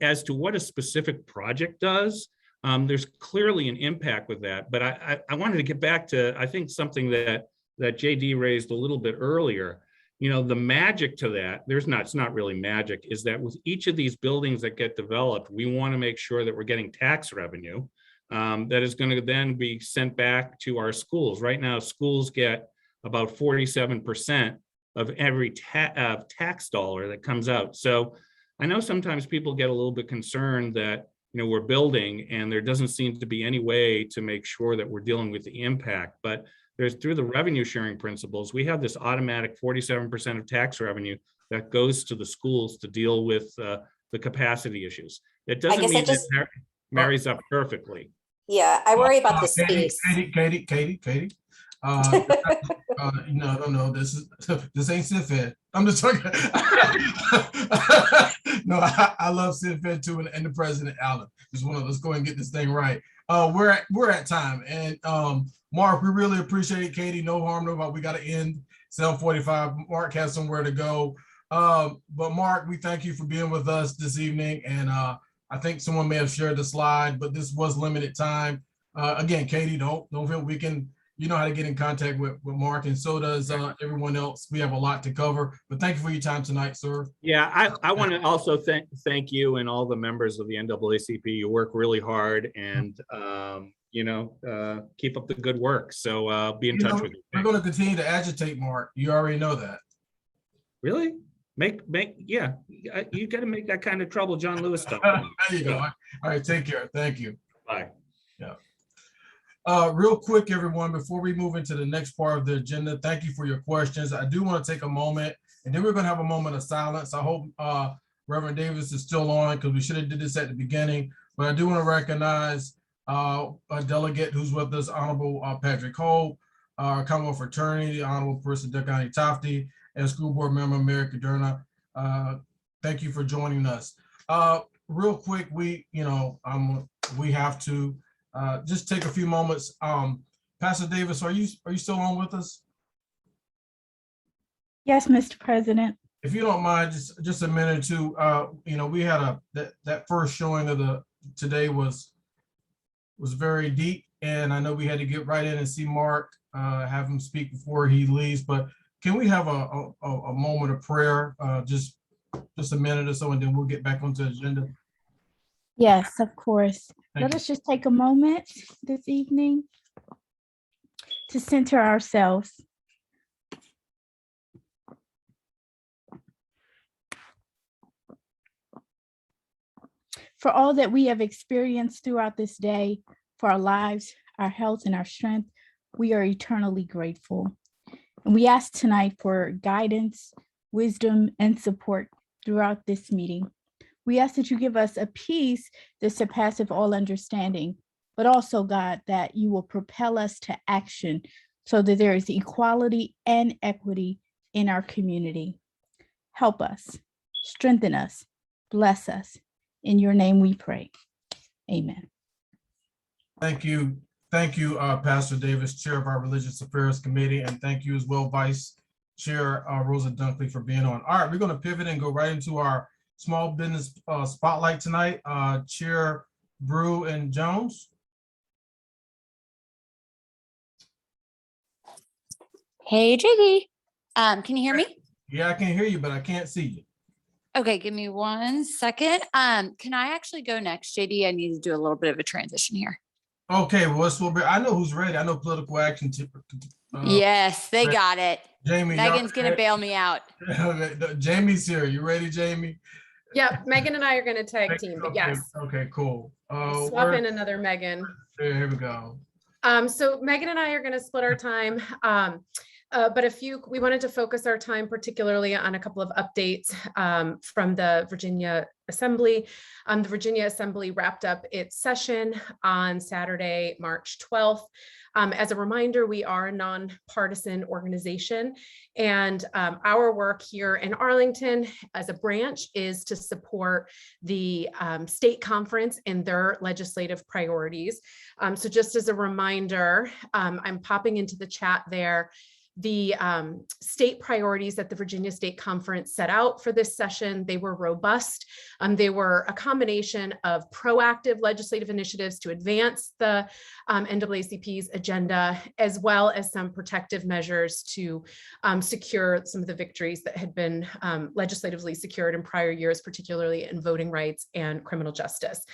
As to what a specific project does, there's clearly an impact with that. But I wanted to get back to, I think, something that JD raised a little bit earlier. the magic to that, it's not really magic, is that with each of these buildings that get developed, we want to make sure that we're getting tax revenue that is going to then be sent back to our schools. Right now, schools get about 47% of every tax dollar that comes out. So I know sometimes people get a little bit concerned that we're building and there doesn't seem to be any way to make sure that we're dealing with the impact. But there's, through the revenue sharing principles, we have this automatic 47% of tax revenue that goes to the schools to deal with the capacity issues. It doesn't mean that marries up perfectly. Yeah, I worry about the space. Katie. No, this ain't SIFED. I'm just talking. No, I love SIFED too, and the president, Allen. Just let's go and get this thing right. We're at time, and Mark, we really appreciate it. Katie, no harm, no foul. We got to end 7:45. Mark has somewhere to go, but Mark, we thank you for being with us this evening, and I think someone may have shared the slide, but this was limited time. Again, Katie, don't feel we can. You know how to get in contact with Mark, and so does everyone else. We have a lot to cover, but thank you for your time tonight, sir. Yeah, I want to also thank you and all the members of the NAACP. You work really hard, and keep up the good work. So be in touch with you. We're going to continue to agitate, Mark. You already know that. Really? Yeah. You got to make that kind of trouble, John Lewis stuff. There you go. All right, take care. Thank you. Bye. Yeah. Real quick, everyone, before we move into the next part of the agenda, thank you for your questions. I do want to take a moment, and then we're going to have a moment of silence. I hope Reverend Davis is still on, because we should have did this at the beginning, but I do want to recognize a delegate who's with us, Honorable Patrick Hope, our Commonwealth Attorney, the Honorable Person Dekani Tofty, and School Board Member Mary Caderna. Thank you for joining us. Real quick, we have to just take a few moments. Pastor Davis, are you still on with us? Yes, Mr. President. If you don't mind, just a minute or two. We had that first showing of today was very deep, and I know we had to get right in and see Mark, have him speak before he leaves. But can we have a moment of prayer, just a minute or so, and then we'll get back onto the agenda? Yes, of course. Let us just take a moment this evening to center ourselves. For all that we have experienced throughout this day, for our lives, our health, and our strength, we are eternally grateful. And we ask tonight for guidance, wisdom, and support throughout this meeting. We ask that you give us a peace that surpasses all understanding, but also, God, that you will propel us to action so that there is equality and equity in our community. Help us, strengthen us, bless us. In your name we pray. Amen. Thank you. Thank you, Pastor Davis, Chair of our Religious Affairs Committee, and thank you as well, Vice Chair Rosa Dunkley, for being on. All right, we're going to pivot and go right into our small business spotlight tonight. Chair Brew and Jones. Hey, Jiggy. Can you hear me? Yeah, I can hear you, but I can't see you. Okay, give me 1 second. Can I actually go next, JD? I need to do a little bit of a transition here. Okay, well, I know who's ready. I know Political Action. Yes, they got it. Jamie, Megan's gonna bail me out. Jamie's here. You ready, Jamie? Yep, Megan and I are gonna tag team, but yes. Okay, cool. Swap in another Megan. Here we go. So Megan and I are gonna split our time. But we wanted to focus our time particularly on a couple of updates from the Virginia Assembly. The Virginia Assembly wrapped up its session on Saturday, March 12th. As a reminder, we are a nonpartisan organization, and our work here in Arlington as a branch is to support the state conference in their legislative priorities. So just as a reminder, I'm popping into the chat there the state priorities that the Virginia State Conference set out for this session. They were robust. They were a combination of proactive legislative initiatives to advance the NAACP's agenda, as well as some protective measures to secure some of the victories that had been legislatively secured in prior years, particularly in voting rights and criminal justice.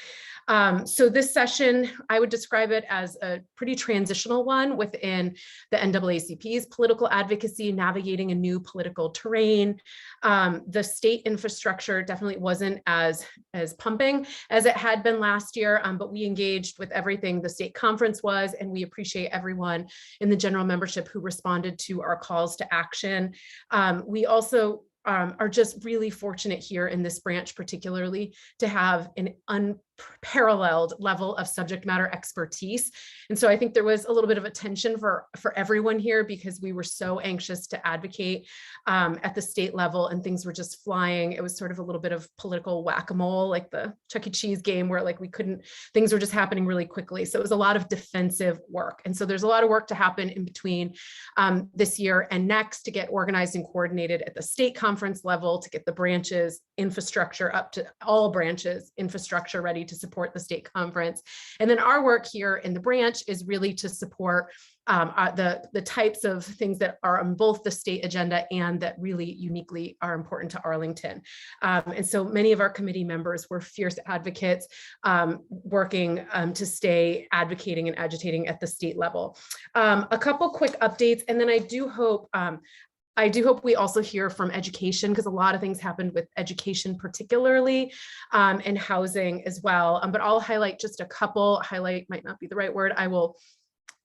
So this session, I would describe it as a pretty transitional one within the NAACP's political advocacy, navigating a new political terrain. The state infrastructure definitely wasn't as pumping as it had been last year, but we engaged with everything the state conference was, and we appreciate everyone in the general membership who responded to our calls to action. We also are just really fortunate here in this branch, particularly, to have an unparalleled level of subject matter expertise. And so I think there was a little bit of a tension for everyone here, because we were so anxious to advocate at the state level, and things were just flying. It was sort of a little bit of political whack-a-mole, like the Chuck E. Cheese game, where like things were just happening really quickly. So it was a lot of defensive work. And so there's a lot of work to happen in between this year and next to get organized and coordinated at the state conference level, to get the branches infrastructure up to all branches infrastructure ready to support the state conference. And then our work here in the branch is really to support the types of things that are on both the state agenda and that really uniquely are important to Arlington. And so many of our committee members were fierce advocates working to stay advocating and agitating at the state level. A couple quick updates, and then I do hope we also hear from education, because a lot of things happened with education, particularly, and housing as well. But I'll highlight just a couple. Highlight might not be the right word.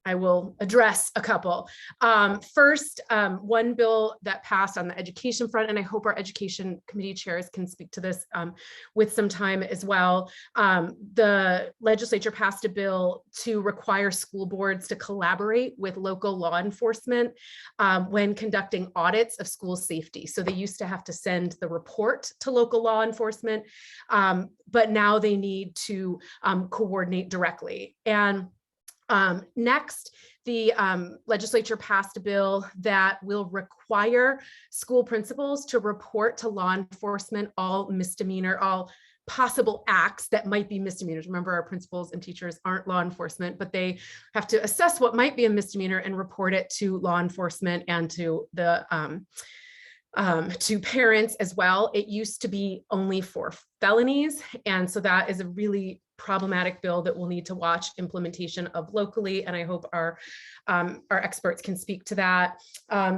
I will address a couple. First, one bill that passed on the education front, and I hope our education committee chairs can speak to this with some time as well. The legislature passed a bill to require school boards to collaborate with local law enforcement when conducting audits of school safety. So they used to have to send the report to local law enforcement, but now they need to coordinate directly. And next, the legislature passed a bill that will require school principals to report to law enforcement all possible acts that might be misdemeanors. Remember, our principals and teachers aren't law enforcement, but they have to assess what might be a misdemeanor and report it to law enforcement and to the to parents as well. It used to be only for felonies, and so that is a really problematic bill that we'll need to watch implementation of locally, and I hope our experts can speak to that.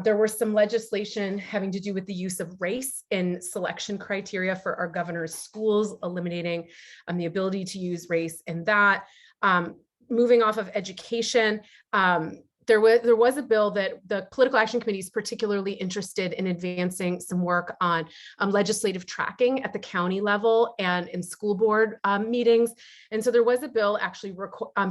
There was some legislation having to do with the use of race in selection criteria for our governor's schools, eliminating the ability to use race in that. Moving off of education, there was a bill that the Political Action Committee is particularly interested in advancing some work on legislative tracking at the county level and in school board meetings. And so there was a bill actually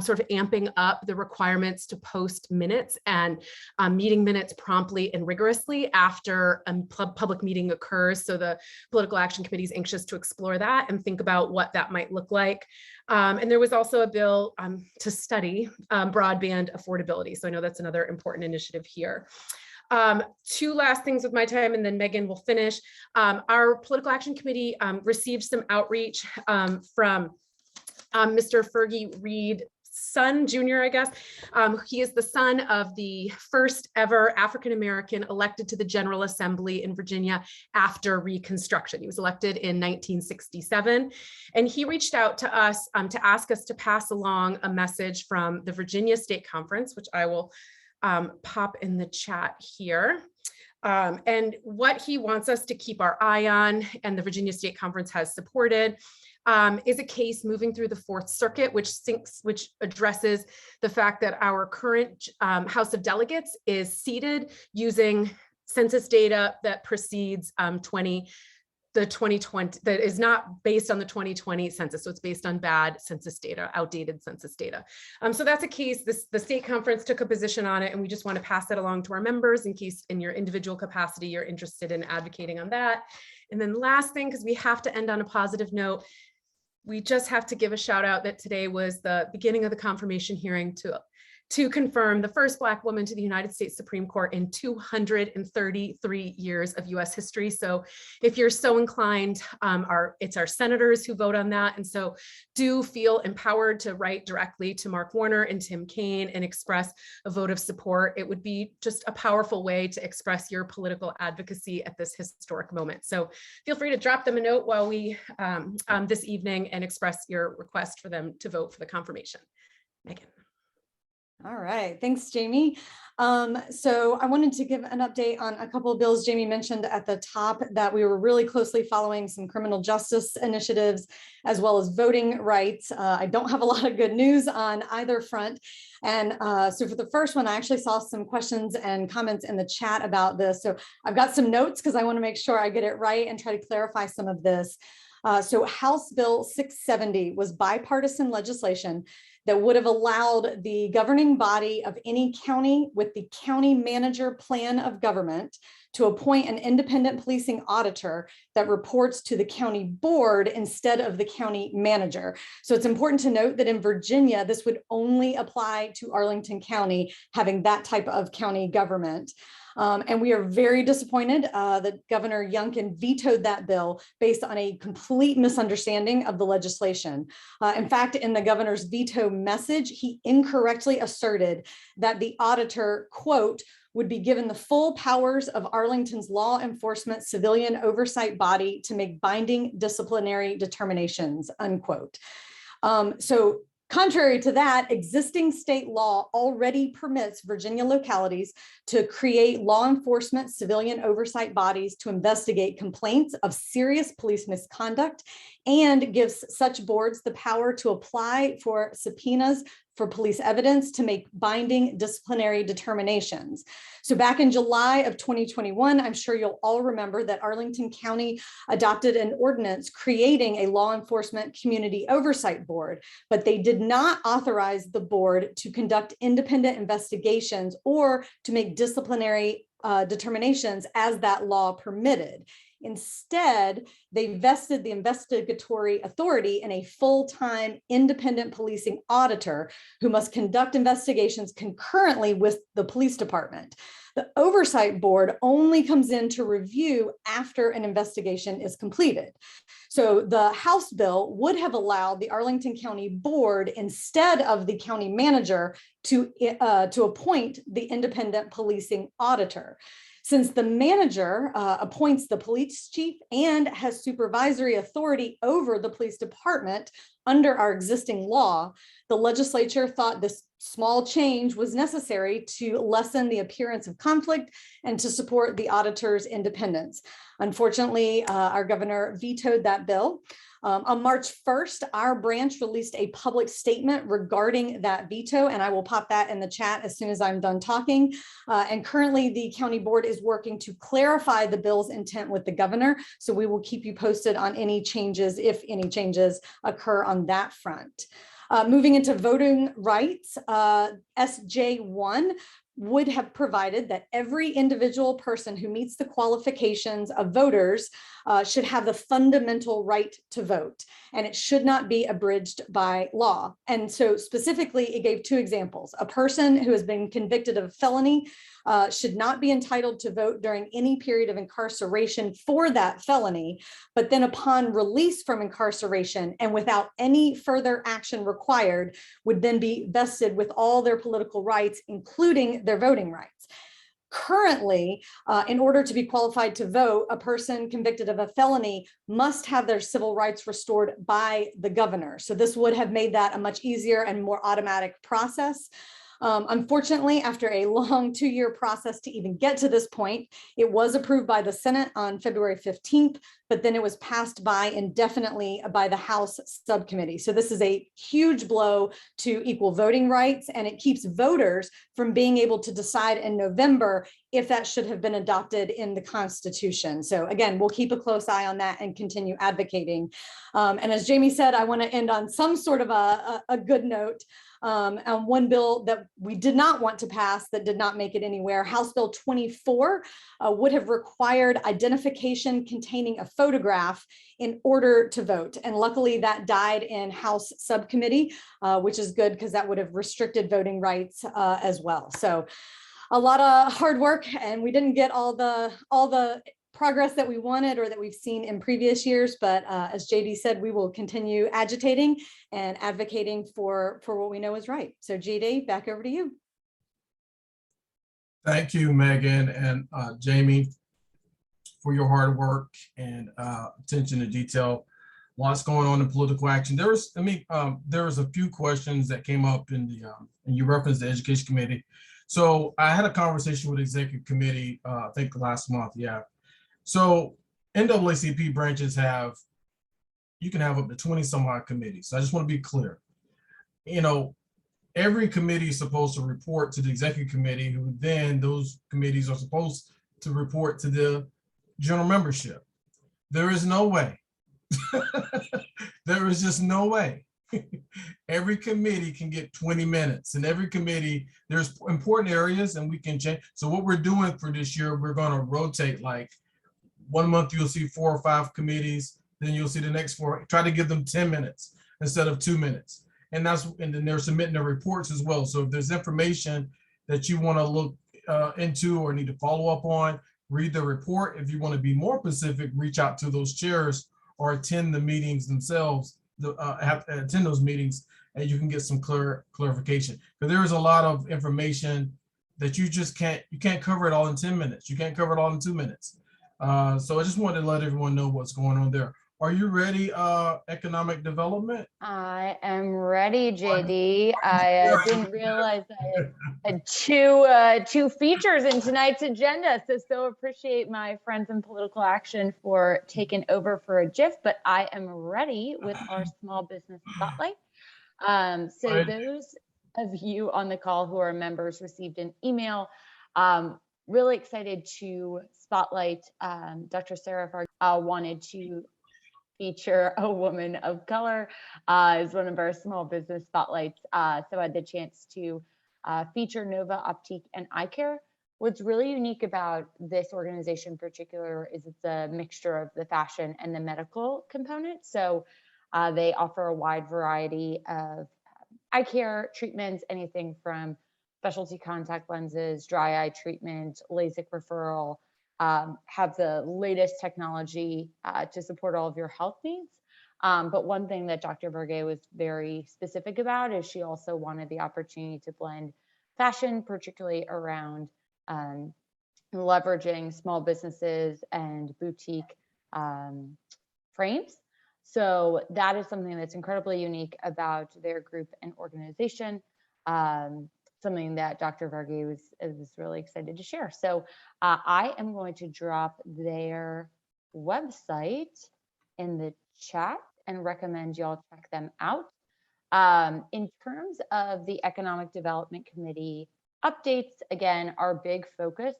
sort of amping up the requirements to post minutes and meeting minutes promptly and rigorously after a public meeting occurs. So the Political Action Committee is anxious to explore that and think about what that might look like. And there was also a bill to study broadband affordability. So I know that's another important initiative here. Two last things with my time, and then Megan will finish. Our Political Action Committee received some outreach from Mr. Fergie Reed's son, Jr., I guess. He is the son of the first ever African-American elected to the General Assembly in Virginia after Reconstruction. He was elected in 1967. And he reached out to us to ask us to pass along a message from the Virginia State Conference, which I will pop in the chat here. And what he wants us to keep our eye on, and the Virginia State Conference has supported, is a case moving through the Fourth Circuit, which addresses the fact that our current House of Delegates is seated using census data that precedes the 2020, that is not based on the 2020 census. So it's based on bad census data, outdated census data. So that's a case, the state conference took a position on it, and we just want to pass that along to our members in case in your individual capacity, you're interested in advocating on that. And then last thing, because we have to end on a positive note, we just have to give a shout out that today was the beginning of the confirmation hearing to to confirm the first Black woman to the United States Supreme Court in 233 years of US history. So if you're so inclined, it's our senators who vote on that. And so do feel empowered to write directly to Mark Warner and Tim Kaine and express a vote of support. It would be just a powerful way to express your political advocacy at this historic moment. So feel free to drop them a note while we this evening and express your request for them to vote for the confirmation. Megan. All right, thanks, Jamie. So I wanted to give an update on a couple of bills. Jamie mentioned at the top that we were really closely following some criminal justice initiatives as well as voting rights. I don't have a lot of good news on either front. And so for the first one, I actually saw some questions and comments in the chat about this. So I've got some notes because I want to make sure I get it right and try to clarify some of this. So House Bill 670 was bipartisan legislation that would have allowed the governing body of any county with the county manager plan of government to appoint an independent policing auditor that reports to the county board instead of the county manager. So it's important to note that in Virginia, this would only apply to Arlington County having that type of county government. And we are very disappointed that Governor Youngkin vetoed that bill based on a complete misunderstanding of the legislation. In fact, in the governor's veto message, he incorrectly asserted that the auditor, quote, would be given the full powers of Arlington's law enforcement civilian oversight body to make binding disciplinary determinations, unquote. So contrary to that, existing state law already permits Virginia localities to create law enforcement civilian oversight bodies to investigate complaints of serious police misconduct and gives such boards the power to apply for subpoenas for police evidence to make binding disciplinary determinations. So back in July of 2021, I'm sure you'll all remember that Arlington County adopted an ordinance creating a law enforcement community oversight board, but they did not authorize the board to conduct independent investigations or to make disciplinary determinations as that law permitted. Instead, they vested the investigatory authority in a full-time independent policing auditor who must conduct investigations concurrently with the police department. The oversight board only comes in to review after an investigation is completed. So the House bill would have allowed the Arlington County Board, instead of the county manager, to appoint the independent policing auditor. Since the manager appoints the police chief and has supervisory authority over the police department under our existing law, the legislature thought this small change was necessary to lessen the appearance of conflict and to support the auditor's independence. Unfortunately, our governor vetoed that bill. On March 1st, our branch released a public statement regarding that veto, and I will pop that in the chat as soon as I'm done talking. And currently, the county board is working to clarify the bill's intent with the governor, so we will keep you posted on any changes, if any changes occur on that front. Moving into voting rights, SJ1 would have provided that every individual person who meets the qualifications of voters should have the fundamental right to vote, and it should not be abridged by law. And so specifically, it gave two examples. A person who has been convicted of a felony should not be entitled to vote during any period of incarceration for that felony, but then upon release from incarceration and without any further action required, would then be vested with all their political rights, including their voting rights. Currently, in order to be qualified to vote, a person convicted of a felony must have their civil rights restored by the governor. So this would have made that a much easier and more automatic process. Unfortunately, after a long 2-year process to even get to this point, it was approved by the Senate on February 15th, but then it was passed by indefinitely by the House subcommittee. So this is a huge blow to equal voting rights, and it keeps voters from being able to decide in November if that should have been adopted in the Constitution. So again, we'll keep a close eye on that and continue advocating. And as Jamie said, I want to end on some sort of a good note. On one bill that we did not want to pass that did not make it anywhere, House Bill 24 would have required identification containing a photograph in order to vote. And luckily that died in House subcommittee, which is good because that would have restricted voting rights as well. So a lot of hard work, and we didn't get all the progress that we wanted or that we've seen in previous years. But as JD said, we will continue agitating and advocating for what we know is right. So JD, back over to you. Thank you, Megan and Jamie, for your hard work and attention to detail. Lots going on in political action. There was a few questions that came up in the and you referenced the Education Committee. So I had a conversation with the Executive Committee, I think last month, yeah. So NAACP branches you can have up to 20 some odd committees. So I just want to be clear. You know, every committee is supposed to report to the Executive Committee, who then those committees are supposed to report to the general membership. There is no way. There is just no way. Every committee can get 20 minutes, and every committee, there's important areas and we can change. So what we're doing for this year, we're going to rotate, like 1 month you'll see 4 or 5 committees, then you'll see the next 4, try to give them 10 minutes instead of 2 minutes. And then they're submitting their reports as well. So if there's information that you want to look into or need to follow up on, read the report. If you want to be more specific, reach out to those chairs or attend the meetings themselves, have to attend those meetings, and you can get some clarification. Because there is a lot of information that you can't cover it all in 10 minutes. You can't cover it all in 2 minutes. So I just wanted to let everyone know what's going on there. Are you ready, economic development? I am ready, JD. I didn't realize I had two features in tonight's agenda. So appreciate my friends in political action for taking over for a GIF, but I am ready with our small business spotlight. So those of you on the call who are members received an email. Really excited to spotlight Dr. Sarah wanted to feature a woman of color as one of our small business spotlights. So I had the chance to feature Nova Optique and Eye Care. What's really unique about this organization in particular is it's a mixture of the fashion and the medical component. So they offer a wide variety of eye care treatments, anything from specialty contact lenses, dry eye treatment, LASIK referral, have the latest technology to support all of your health needs. But one thing that Dr. Berge was very specific about is she also wanted the opportunity to blend fashion, particularly around leveraging small businesses and boutique frames. So that is something that's incredibly unique about their group and organization. Something that Dr. Varghese was really excited to share. So I am going to drop their website in the chat and recommend y'all check them out. In terms of the Economic Development Committee updates, again, our big focus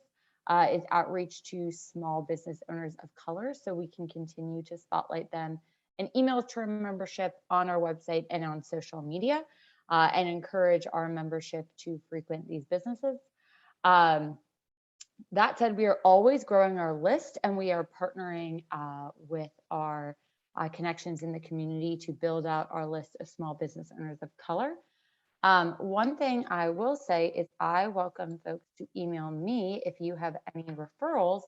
is outreach to small business owners of color, so we can continue to spotlight them in emails to our membership, on our website, and on social media. And encourage our membership to frequent these businesses. That said, we are always growing our list, and we are partnering with our connections in the community to build out our list of small business owners of color. One thing I will say is I welcome folks to email me if you have any referrals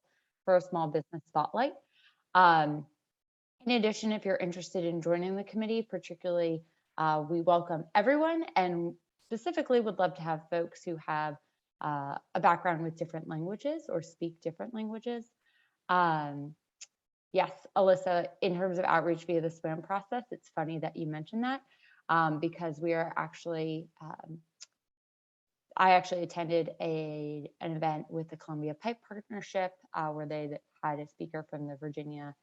for a small business spotlight. In addition, if you're interested in joining the committee, particularly we welcome everyone, and specifically would love to have folks who have a background with different languages or speak different languages. Yes, Alyssa, in terms of outreach via the SWAM process, it's funny that you mentioned that because we are actually, I actually attended an event with the Columbia Pipe Partnership where they had a speaker from the Virginia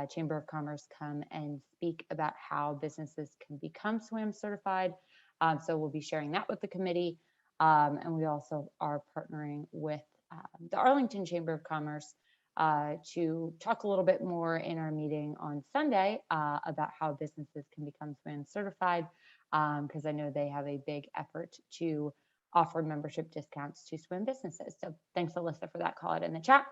Chamber of Commerce come and speak about how businesses can become SWAM certified. So we'll be sharing that with the committee. And we also are partnering with the Arlington Chamber of Commerce to talk a little bit more in our meeting on Sunday about how businesses can become SWAN certified, because I know they have a big effort to offer membership discounts to SWAN businesses. So thanks, Alyssa, for that. Call it in the chat.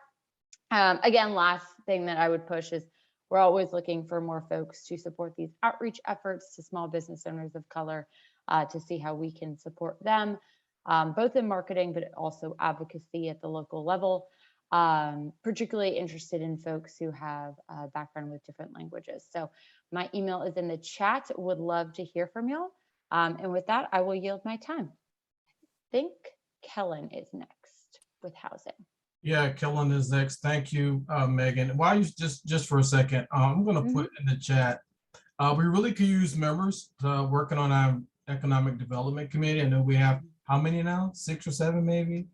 Again, last thing that I would push is we're always looking for more folks to support these outreach efforts to small business owners of color to see how we can support them, both in marketing, but also advocacy at the local level. Particularly interested in folks who have a background with different languages. So my email is in the chat. Would love to hear from y'all. And with that, I will yield my time. I think Kellen is next with housing. Yeah, Kellen is next. Thank you, Megan. While you just for a second, I'm going to put in the chat. We really could use members working on our economic development committee. I know we have how many now? 6 or 7, maybe.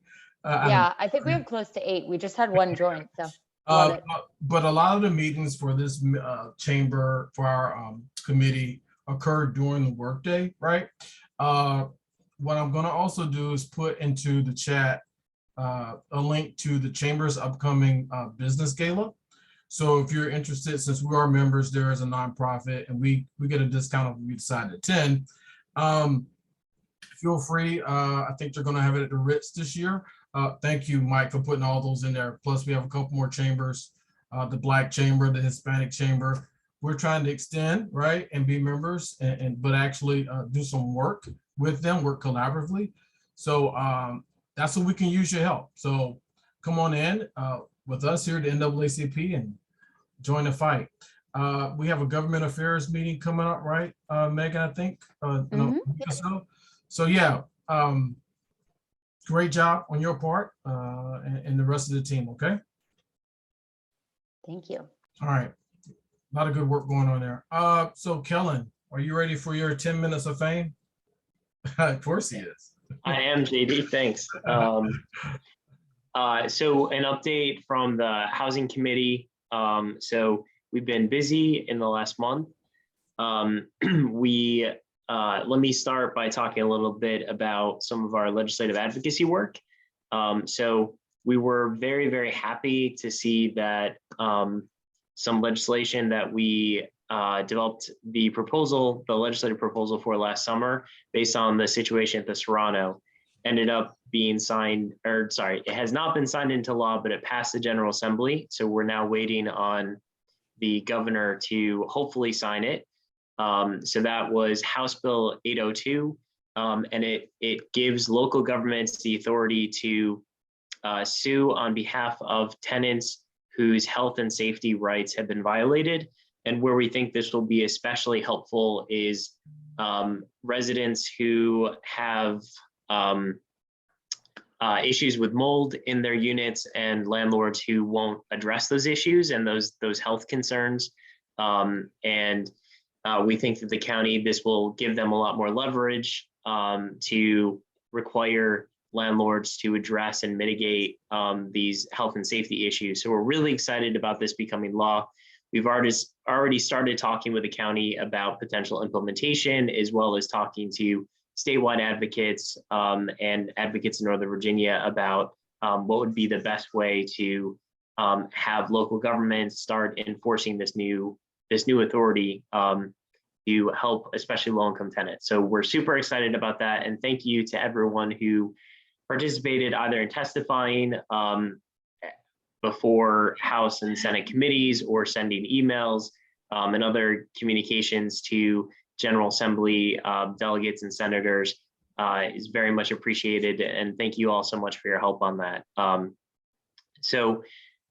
Yeah, I think we have close to 8. We just had one join, so but a lot of the meetings for this chamber, for our committee, occur during the workday, right? What I'm going to also do is put into the chat a link to the chamber's upcoming business gala. So if you're interested, since we are members, there is a nonprofit, and we get a discount if we decide to attend. Feel free. I think they're going to have it at the Ritz this year. Thank you, Mike, for putting all those in there. Plus, we have a couple more chambers, the Black Chamber, the Hispanic Chamber. We're trying to extend, right, and be members, but actually do some work with them, work collaboratively. So that's what we can use your help. So come on in with us here at the NAACP and join the fight. We have a government affairs meeting coming up, right, Megan, I think? So yeah. Great job on your part and the rest of the team, okay? Thank you. All right, a lot of good work going on there. So Kellen, are you ready for your 10 minutes of fame? Of course he is. I am, JD, thanks. So an update from the Housing Committee. So we've been busy in the last month. Let me start by talking a little bit about some of our legislative advocacy work. So we were very, very happy to see that some legislation that we developed the legislative proposal for last summer based on the situation at the Serrano ended up being signed, or sorry, it has not been signed into law, but it passed the General Assembly. So we're now waiting on the governor to hopefully sign it. So that was House Bill 802, and it gives local governments the authority to sue on behalf of tenants whose health and safety rights have been violated. And where we think this will be especially helpful is residents who have issues with mold in their units and landlords who won't address those issues and those health concerns. We think that the county, this will give them a lot more leverage to require landlords to address and mitigate these health and safety issues. So we're really excited about this becoming law. We've already started talking with the county about potential implementation, as well as talking to statewide advocates and advocates in Northern Virginia about what would be the best way to have local governments start enforcing this new authority to help especially low-income tenants. So we're super excited about that. And thank you to everyone who participated either in testifying before House and Senate committees or sending emails and other communications to General Assembly delegates and senators is very much appreciated. And thank you all so much for your help on that.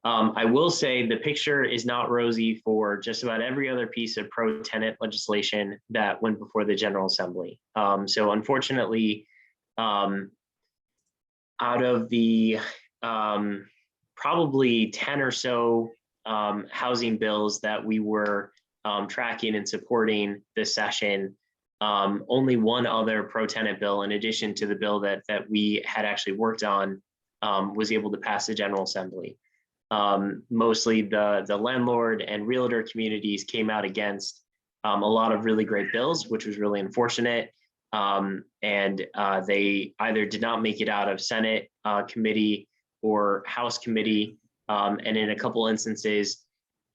I will say the picture is not rosy for just about every other piece of pro-tenant legislation that went before the General Assembly. So unfortunately, out of the probably 10 or so housing bills that we were tracking and supporting this session, only one other pro-tenant bill, in addition to the bill that we had actually worked on, was able to pass the General Assembly. Mostly the landlord and realtor communities came out against a lot of really great bills, which was really unfortunate. They either did not make it out of Senate committee or House committee. And in a couple instances,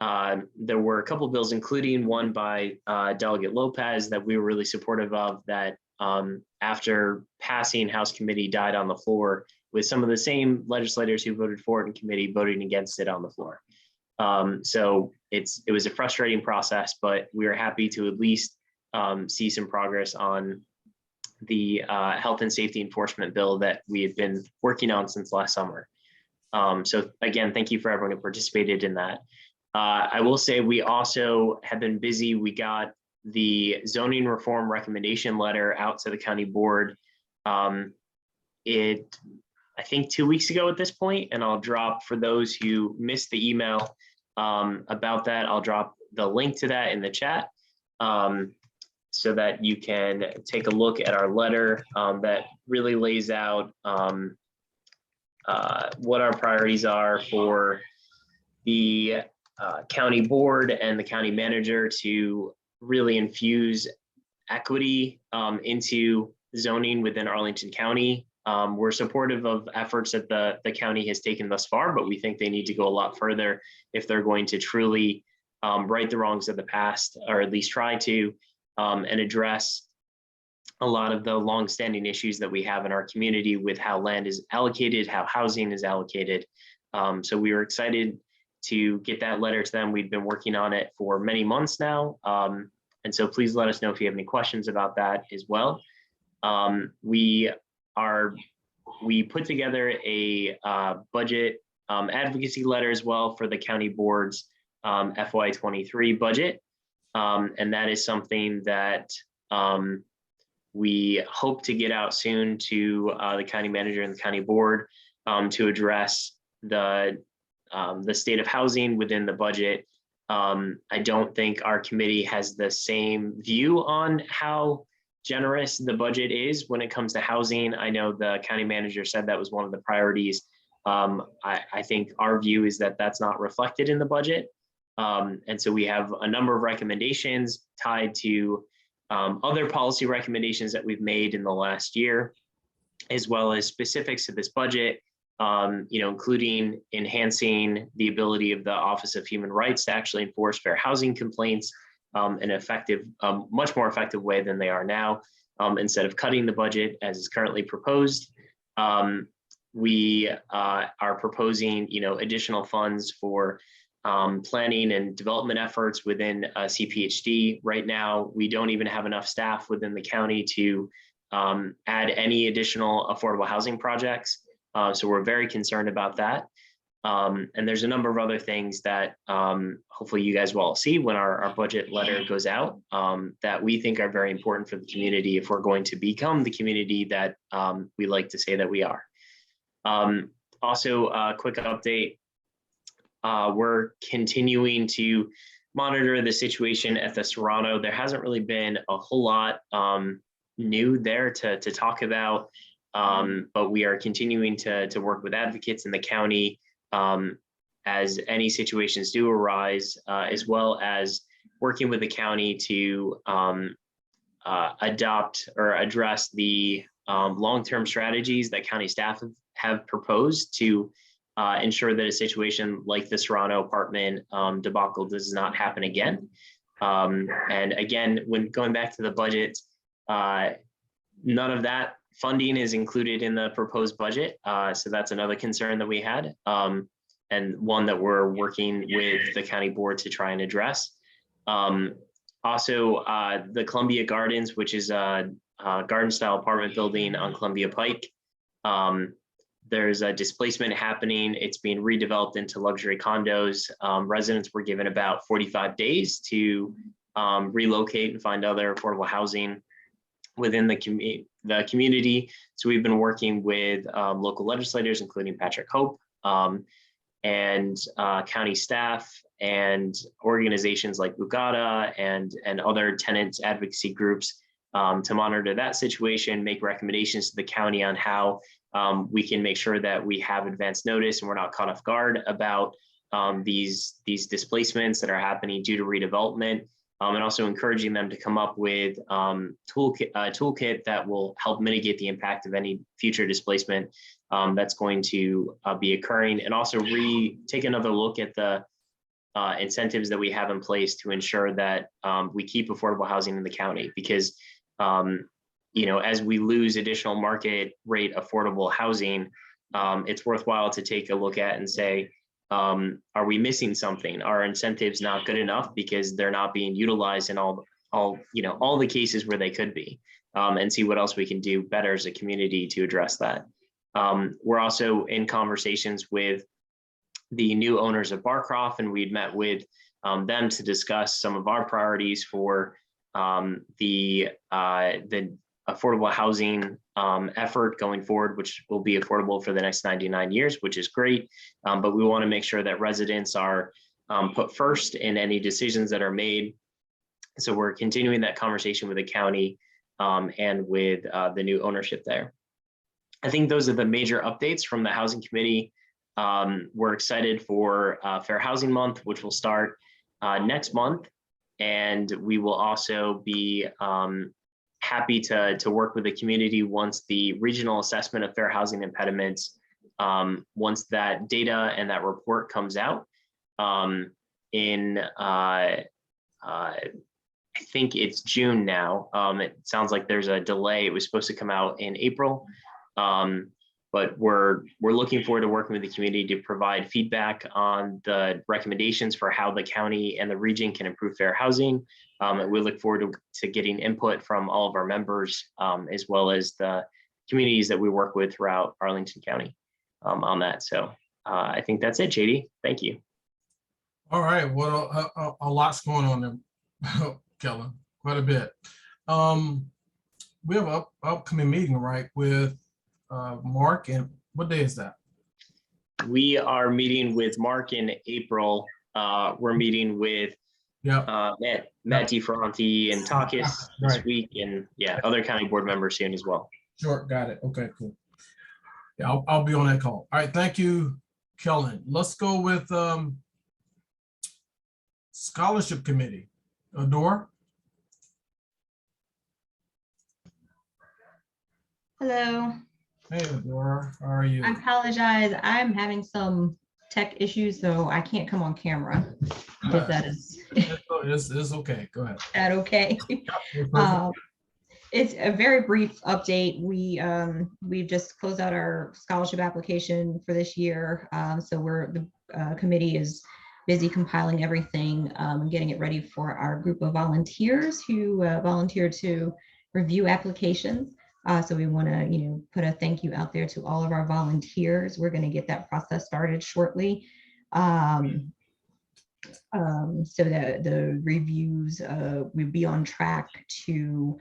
there were a couple bills, including one by Delegate Lopez that we were really supportive of, that after passing House committee died on the floor, with some of the same legislators who voted for it in committee voting against it on the floor. So it was a frustrating process, but we are happy to at least see some progress on the health and safety enforcement bill that we had been working on since last summer. So again, thank you for everyone who participated in that. I will say we also have been busy. We got the zoning reform recommendation letter out to the county board. I think 2 weeks ago at this point, and I'll drop, for those who missed the email about that, I'll drop the link to that in the chat so that you can take a look at our letter that really lays out what our priorities are for the county board and the county manager to really infuse equity into zoning within Arlington County. We're supportive of efforts that the county has taken thus far, but we think they need to go a lot further if they're going to truly right the wrongs of the past, or at least try to, and address a lot of the longstanding issues that we have in our community with how land is allocated, how housing is allocated. So we were excited to get that letter to them. We've been working on it for many months now. And so please let us know if you have any questions about that as well. We put together a budget advocacy letter as well for the county board's FY23 budget. And that is something that we hope to get out soon to the county manager and the county board to address the state of housing within the budget. I don't think our committee has the same view on how generous the budget is when it comes to housing. I know the county manager said that was one of the priorities. I think our view is that that's not reflected in the budget. And so we have a number of recommendations tied to other policy recommendations that we've made in the last year, as well as specifics to this budget, including enhancing the ability of the Office of Human Rights to actually enforce fair housing complaints in an much more effective way than they are now, instead of cutting the budget as is currently proposed. We are proposing, additional funds for planning and development efforts within CPHD. Right now, we don't even have enough staff within the county to add any additional affordable housing projects. So we're very concerned about that. And there's a number of other things that hopefully you guys will all see when our budget letter goes out that we think are very important for the community if we're going to become the community that we like to say that we are. Also, a quick update. We're continuing to monitor the situation at the Serrano. There hasn't really been a whole lot new there to talk about, but we are continuing to work with advocates in the county as any situations do arise, as well as working with the county to adopt or address the long-term strategies that county staff have proposed to ensure that a situation like the Serrano apartment debacle does not happen again. And again, when going back to the budget, none of that funding is included in the proposed budget. So that's another concern that we had, and one that we're working with the county board to try and address. Also, the Columbia Gardens, which is a garden style apartment building on Columbia Pike. There's a displacement happening. It's being redeveloped into luxury condos. Residents were given about 45 days to relocate and find other affordable housing within the community. So we've been working with local legislators, including Patrick Hope, and county staff and organizations like Bugada and other tenants advocacy groups to monitor that situation, make recommendations to the county on how we can make sure that we have advance notice and we're not caught off guard about these displacements that are happening due to redevelopment. and also encouraging them to come up with toolkit that will help mitigate the impact of any future displacement that's going to be occurring, and also take another look at the incentives that we have in place to ensure that we keep affordable housing in the county, because as we lose additional market rate affordable housing, it's worthwhile to take a look at and say, are we missing something? Are incentives not good enough because they're not being utilized in all the cases where they could be, and see what else we can do better as a community to address that. We're also in conversations with the new owners of Barcroft, and we'd met with them to discuss some of our priorities for the affordable housing effort going forward, which will be affordable for the next 99 years, which is great. But we want to make sure that residents are put first in any decisions that are made. So we're continuing that conversation with the county and with the new ownership there. I think those are the major updates from the Housing Committee. We're excited for Fair Housing Month, which will start next month. And we will also be happy to work with the community once the regional assessment of fair housing impediments, once that data and that report comes out I think it's June now. It sounds like there's a delay. It was supposed to come out in April. But we're looking forward to working with the community to provide feedback on the recommendations for how the county and the region can improve fair housing. And we look forward to getting input from all of our members, as well as the communities that we work with throughout Arlington County on that. So I think that's it, JD. Thank you. All right, well, a lot's going on there, Kellen, quite a bit. We have an upcoming meeting, right, with Mark, and what day is that? We are meeting with Mark in April. We're meeting with Matt DeFronti and Takis this week, and other county board members soon as well. Sure, got it. Okay, cool. Yeah, I'll be on that call. All right, thank you, Kellen. Let's go with Scholarship Committee. Adora? Hello. Hey, Adora, how are you? I apologize. I'm having some tech issues, so I can't come on camera. If that is It's okay. Go ahead. that okay? It's a very brief update. We've just closed out our scholarship application for this year. So the committee is busy compiling everything and getting it ready for our group of volunteers who volunteered to review applications. So we want to, put a thank you out there to all of our volunteers. We're going to get that process started shortly. So that the reviews will be on track to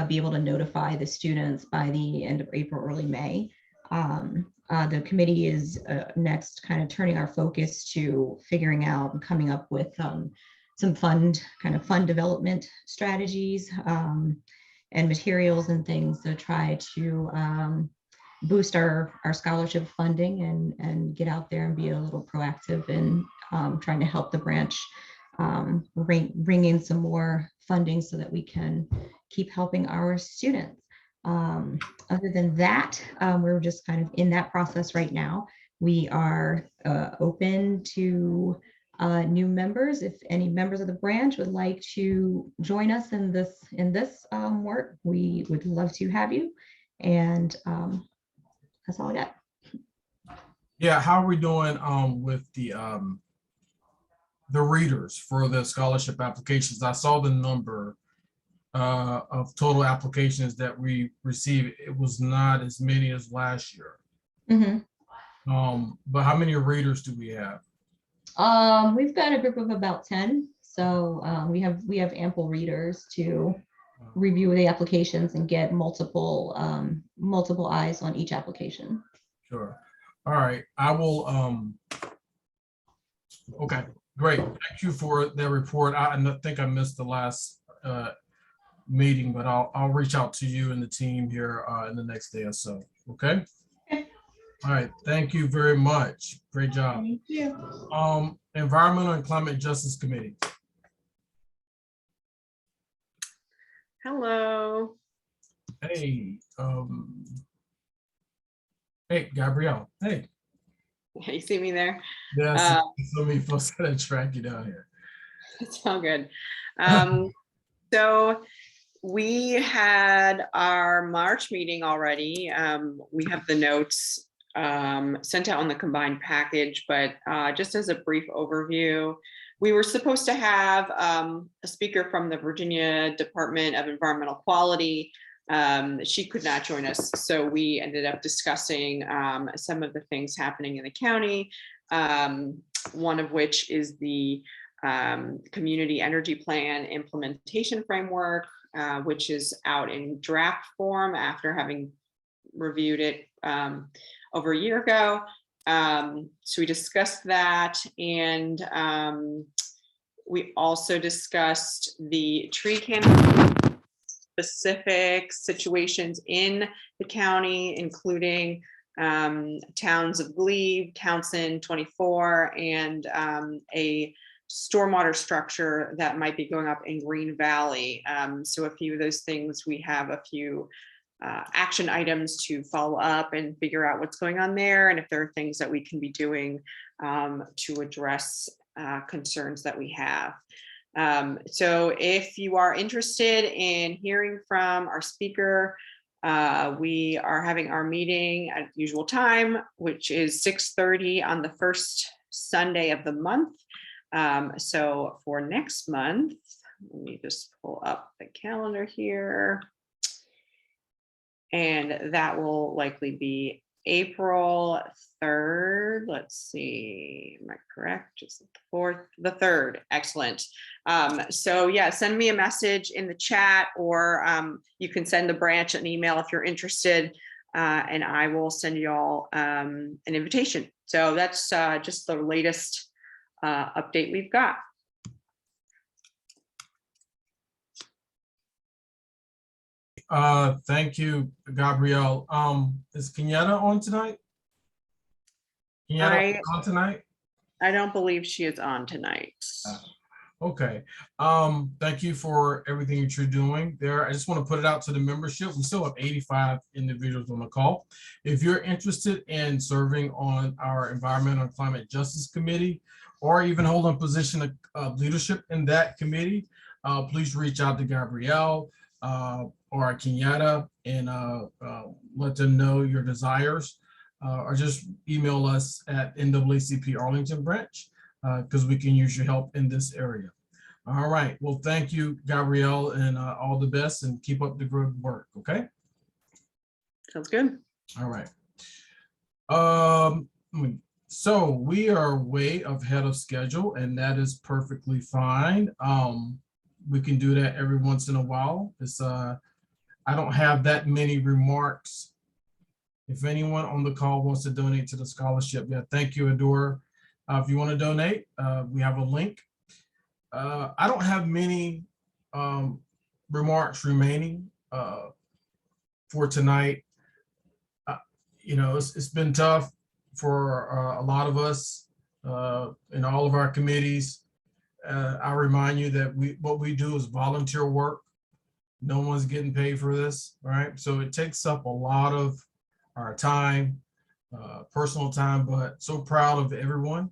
be able to notify the students by the end of April, early May. The committee is next kind of turning our focus to figuring out and coming up with some fund development strategies and materials and things to try to boost our scholarship funding and get out there and be a little proactive in trying to help the branch bring in some more funding so that we can keep helping our students. Other than that, we're just kind of in that process right now. We are open to new members. If any members of the branch would like to join us in this work, we would love to have you. And that's all I got. Yeah, how are we doing with the readers for the scholarship applications? I saw the number of total applications that we received. It was not as many as last year. Mm-hmm. But how many readers do we have? We've got a group of about 10. So we have ample readers to review the applications and get multiple eyes on each application. Sure. All right. I will. Okay, great. Thank you for that report. I think I missed the last meeting, but I'll reach out to you and the team here in the next day or so. Okay. All right. Thank you very much. Great job. Thank you. Environmental and Climate Justice Committee. Hello. Hey, hey, Gabrielle. Hey. You see me there? Yes, so many folks gotta track you down here. It's all good. So we had our March meeting already. We have the notes sent out on the combined package, but just as a brief overview, we were supposed to have a speaker from the Virginia Department of Environmental Quality. She could not join us, so we ended up discussing some of the things happening in the county, one of which is the Community Energy Plan Implementation Framework, which is out in draft form after having reviewed it over a year ago. So we discussed that, and we also discussed the tree canopy specific situations in the county, including towns of Glebe, Townsend 24, and a stormwater structure that might be going up in Green Valley. So a few of those things, we have a few action items to follow up and figure out what's going on there, and if there are things that we can be doing to address concerns that we have. So if you are interested in hearing from our speaker, we are having our meeting at usual time, which is 6:30 on the first Sunday of the month. So for next month, let me just pull up the calendar here. And that will likely be April 3rd. Let's see, am I correct? Is it the 4th? The 3rd, excellent. So yeah, send me a message in the chat, or you can send the branch an email if you're interested, and I will send you all an invitation. So that's just the latest update we've got. Thank you, Gabrielle. Is Kenyatta on tonight? Kenyatta on tonight? I don't believe she is on tonight. Okay. Thank you for everything that you're doing there. I just want to put it out to the membership. We still have 85 individuals on the call. If you're interested in serving on our Environmental and Climate Justice Committee, or even holding a position of leadership in that committee, please reach out to Gabrielle or Kenyatta and let them know your desires, or just email us at NAACP Arlington branch, because we can use your help in this area. All right, well, thank you, Gabrielle, and all the best, and keep up the good work, okay? Sounds good. All right. So we are way ahead of schedule, and that is perfectly fine. We can do that every once in a while. It's I don't have that many remarks. If anyone on the call wants to donate to the scholarship, yeah, thank you, Adora. If you want to donate, we have a link. I don't have many remarks remaining for tonight. You know, it's been tough for a lot of us in all of our committees. I remind you that what we do is volunteer work. No one's getting paid for this, right? So it takes up a lot of our time, personal time, but so proud of everyone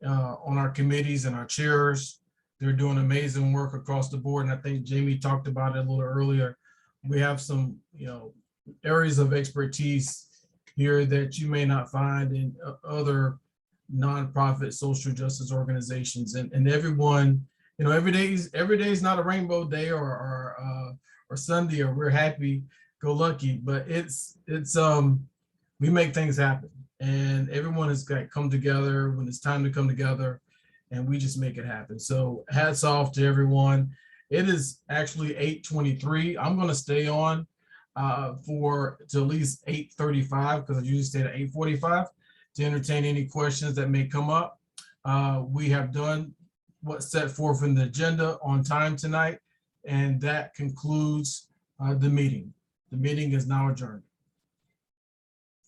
on our committees and our chairs. They're doing amazing work across the board. And I think Jamie talked about it a little earlier. We have some, you know, areas of expertise here that you may not find in other nonprofit social justice organizations, and everyone, you know, every day is not a rainbow day or Sunday, or we're happy go lucky, but it's we make things happen, and everyone has got to come together when it's time to come together, and we just make it happen. So hats off to everyone. It is actually 8:23. I'm going to stay on to at least 8:35, because I usually stay at 8:45 to entertain any questions that may come up. We have done what's set forth in the agenda on time tonight, and that concludes the meeting. The meeting is now adjourned.